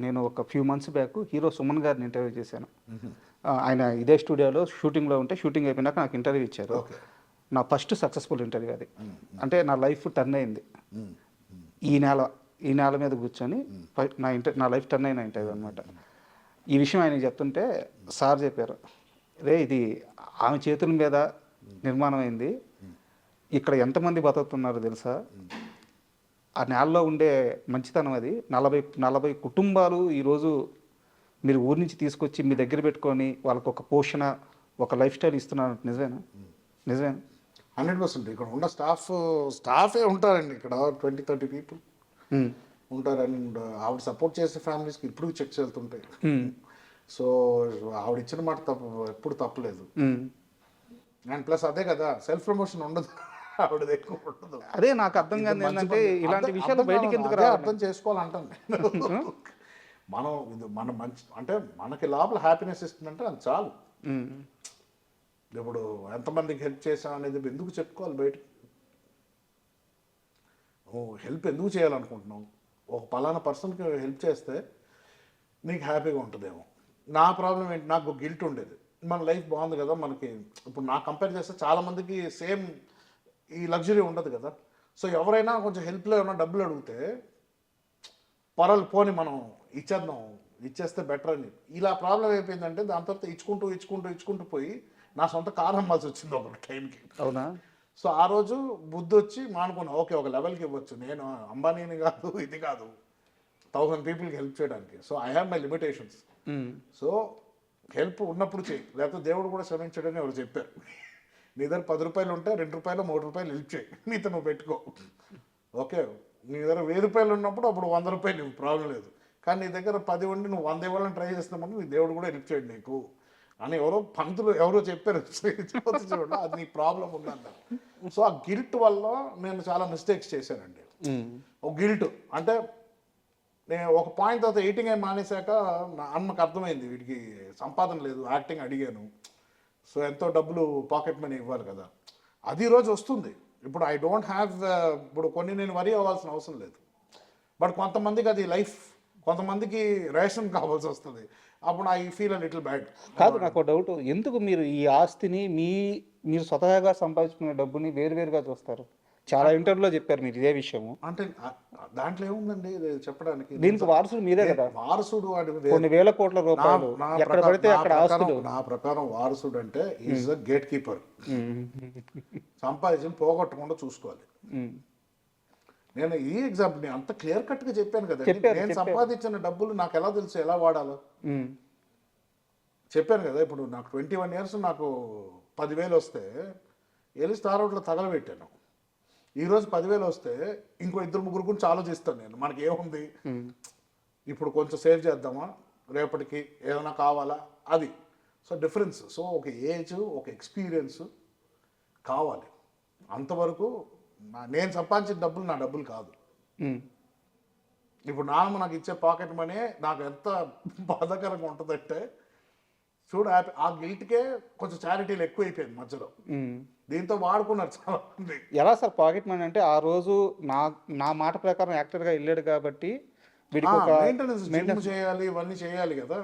B: నేను ఒక few months back hero Suman గారిని ఇంటర్వ్యూ చేశాను. ఆయన ఇదే స్టూడియోలో షూటింగ్లో ఉంటే, షూటింగ్ అయిపోయినాక నాకు ఇంటర్వ్యూ ఇచ్చారు. నా ఫస్ట్ సక్సెస్ఫుల్ ఇంటర్వ్యూ అది. అంటే నా లైఫ్ టర్న్ అయింది ఈ నెల మీద కూర్చొని నా లైఫ్ టర్న్ అయిన ఇంటర్వ్యూ అనమాట. ఈ విషయం ఆయనకి చెప్తుంటే సార్ చెప్పారు, రే ఇది ఆమె చేతుల మీద నిర్మాణం అయింది, ఇక్కడ ఎంతమంది బతుకుతున్నారో తెలుసా, ఆ నేలలో ఉండే మంచితనం అది. 40 కుటుంబాలు ఈరోజు మీరు ఊరి నుంచి తీసుకొచ్చి మీ దగ్గర పెట్టుకొని వాళ్ళకు ఒక పోషణ, ఒక లైఫ్ స్టైల్ ఇస్తున్నారు. నిజమేనా?
C: 100%. ఇక్కడ ఉన్న స్టాఫే ఉంటారండి. ఇక్కడ 20-30 పీపుల్ ఉంటారు. అండ్ ఆవిడ సపోర్ట్ చేసే ఫ్యామిలీస్కి ఇప్పుడు చెక్స్ వెళ్తుంటాయి. సో ఆవిడ ఇచ్చిన మాట ఎప్పుడు తప్పలేదు. అండ్ ప్లస్ అదే కదా, సెల్ఫ్ ప్రమోషన్ ఉండదు ఆవిడది, ఎక్కువ ఉండదు.
B: అదే నాకు అర్థం కాదు ఏంటంటే ఇలాంటి విషయాలు బయటికి ఎందుకు రావాలి?
C: అర్థం చేసుకోవాలంటాను. మన మంచి అంటే మనకి లోపల హ్యాపీనెస్ ఇస్తుందంటే అది చాలు. ఇప్పుడు ఎంతమందికి హెల్ప్ చేసాం అనేది ఎందుకు చెప్పుకోవాలి బయటకు? హెల్ప్ ఎందుకు చేయాలనుకుంటున్నావు? ఒక పలానా పర్సన్కి హెల్ప్ చేస్తే నీకు హ్యాపీగా ఉంటుందేమో. నా ప్రాబ్లం ఏంటి, నాకు గిల్ట్ ఉండేది. మన లైఫ్ బాగుంది కదా మనకి. ఇప్పుడు నాకు కంపేర్ చేస్తే చాలామందికి సేమ్ ఈ లగ్జరీ ఉండదు కదా. సో ఎవరైనా కొంచెం హెల్ప్లో ఏమైనా డబ్బులు అడిగితే పోని మనం ఇచ్చేస్తే బెటర్ అని. ఇలా ప్రాబ్లం అయిపోయిందంటే దాని తర్వాత ఇచ్చుకుంటూ పోయి నా సొంత కారు అమ్మాల్సి వచ్చింది ఒక టైంకి.
B: అవునా?
C: సో ఆ రోజు బుద్ధి వచ్చి మానుకున్నా, ఓకే ఒక లెవెల్కి ఇవ్వచ్చు, నేను అంబానీని కాదు, ఇది కాదు, 1000 పీపుల్కి హెల్ప్ చేయడానికి. So I have my limitations. So help ఉన్నప్పుడు చేయి, లేకపోతే దేవుడు కూడా శ్రమించడని ఎవరు చెప్పారు. నీ దగ్గర 10 రూపాయలు ఉంటే 2 రూపాయలు 3 రూపాయలు హెల్ప్ చేయి, నీతో నువ్వు పెట్టుకో. ఓకే, నీ దగ్గర 1000 రూపాయలు ఉన్నప్పుడు అప్పుడు 100 రూపాయలు ఇవ్వు, ప్రాబ్లం లేదు. కానీ నీ దగ్గర 10 ఉండి నువ్వు 100 ఇవ్వాలని ట్రై చేస్తున్నామని నీ దేవుడు కూడా హెల్ప్ చేయడు నీకు అని పంతులు ఎవరో చెప్పారు. చూడండి, అది నీ ప్రాబ్లం ఉందన్నారు. సో ఆ గిల్ట్ వల్ల నేను చాలా మిస్టేక్స్ చేశానండి. ఒక గిల్ట్ అంటే నేను ఒక పాయింట్ తర్వాత ఎయిటింగ్ అయి మానేశాక నా అమ్మకు అర్థమైంది, వీడికి సంపాదన లేదు, యాక్టింగ్ అడిగాను. సో ఎంతో డబ్బులు పాకెట్ మనీ ఇవ్వాలి కదా, అది రోజు వస్తుంది. ఇప్పుడు ఐ డోంట్ హ్యావ్, ఇప్పుడు కొన్ని నేను వరీ అవ్వాల్సిన అవసరం లేదు. బట్ కొంతమందికి అది లైఫ్, కొంతమందికి రేషన్ కావాల్సి వస్తుంది. అప్పుడు I feel a little bad.
B: కాదు, నాకు డౌట్, ఎందుకు మీరు ఈ ఆస్తిని మీరు స్వతహాగా సంపాదించుకునే డబ్బుని వేరువేరుగా చూస్తారు? చాలా ఇంటర్వ్యూలో చెప్పారు మీరు ఇదే విషయము.
C: అంటే దాంట్లో ఏముందండి ఇది చెప్పడానికి?
B: దీనికి వారసుడు మీరే కదా.
C: వారసుడు వాడి
B: కొన్ని వేల కోట్ల రూపాయలు ఎక్కడ పడితే అక్కడ ఆస్తులు.
C: నా ప్రకారం వారసుడు అంటే ఈజ్ ద గేట్ కీపర్.
B: ఉమ్.
C: సంపాదించి పోగొట్టకుండా చూసుకోవాలి.
B: ఉమ్.
C: నేను ఈ ఎగ్జాంపుల్ నేను అంత క్లియర్ కట్ గా చెప్పాను కదా. నేను సంపాదించిన డబ్బులు నాకు ఎలా తెలుసు ఎలా వాడాలో
B: ఉమ్.
C: చెప్పాను కదా. ఇప్పుడు నాకు 21 years నాకు 10,000 వస్తే వెళ్ళి స్టార్ అవుట్లో తగలబెట్టాను. ఈరోజు 10,000 వస్తే ఇంకో 2-3 గురించి ఆలోచిస్తాను నేను. మనకి ఏముంది ఇప్పుడు కొంచెం సేవ్ చేద్దామా, రేపటికి ఏదైనా కావాలా, అది. So difference. సో ఒక ఏజ్ ఒక ఎక్స్పీరియన్స్ కావాలి. అంతవరకు నేను సంపాదించిన డబ్బులు నా డబ్బులు కాదు.
B: ఉమ్.
C: ఇప్పుడు నాన్న నాకు ఇచ్చే పాకెట్ మనీ నాకు ఎంత బాధాకరంగా ఉంటుందంటే చూడు, ఆ గిల్ట్కే కొంచెం చారిటీలు ఎక్కువ అయిపోయింది మధ్యలో.
B: ఉమ్.
C: దీంతో వాడుకున్నారు చాలా మంది.
B: ఎలా సార్ పాకెట్ మనీ అంటే ఆ రోజు నా మాట ప్రకారం యాక్టర్గా వెళ్ళాడు కాబట్టి వీడికి ఒక
C: మెయింటెనెన్స్ చేయాలి, ఇవన్నీ చేయాలి కదా.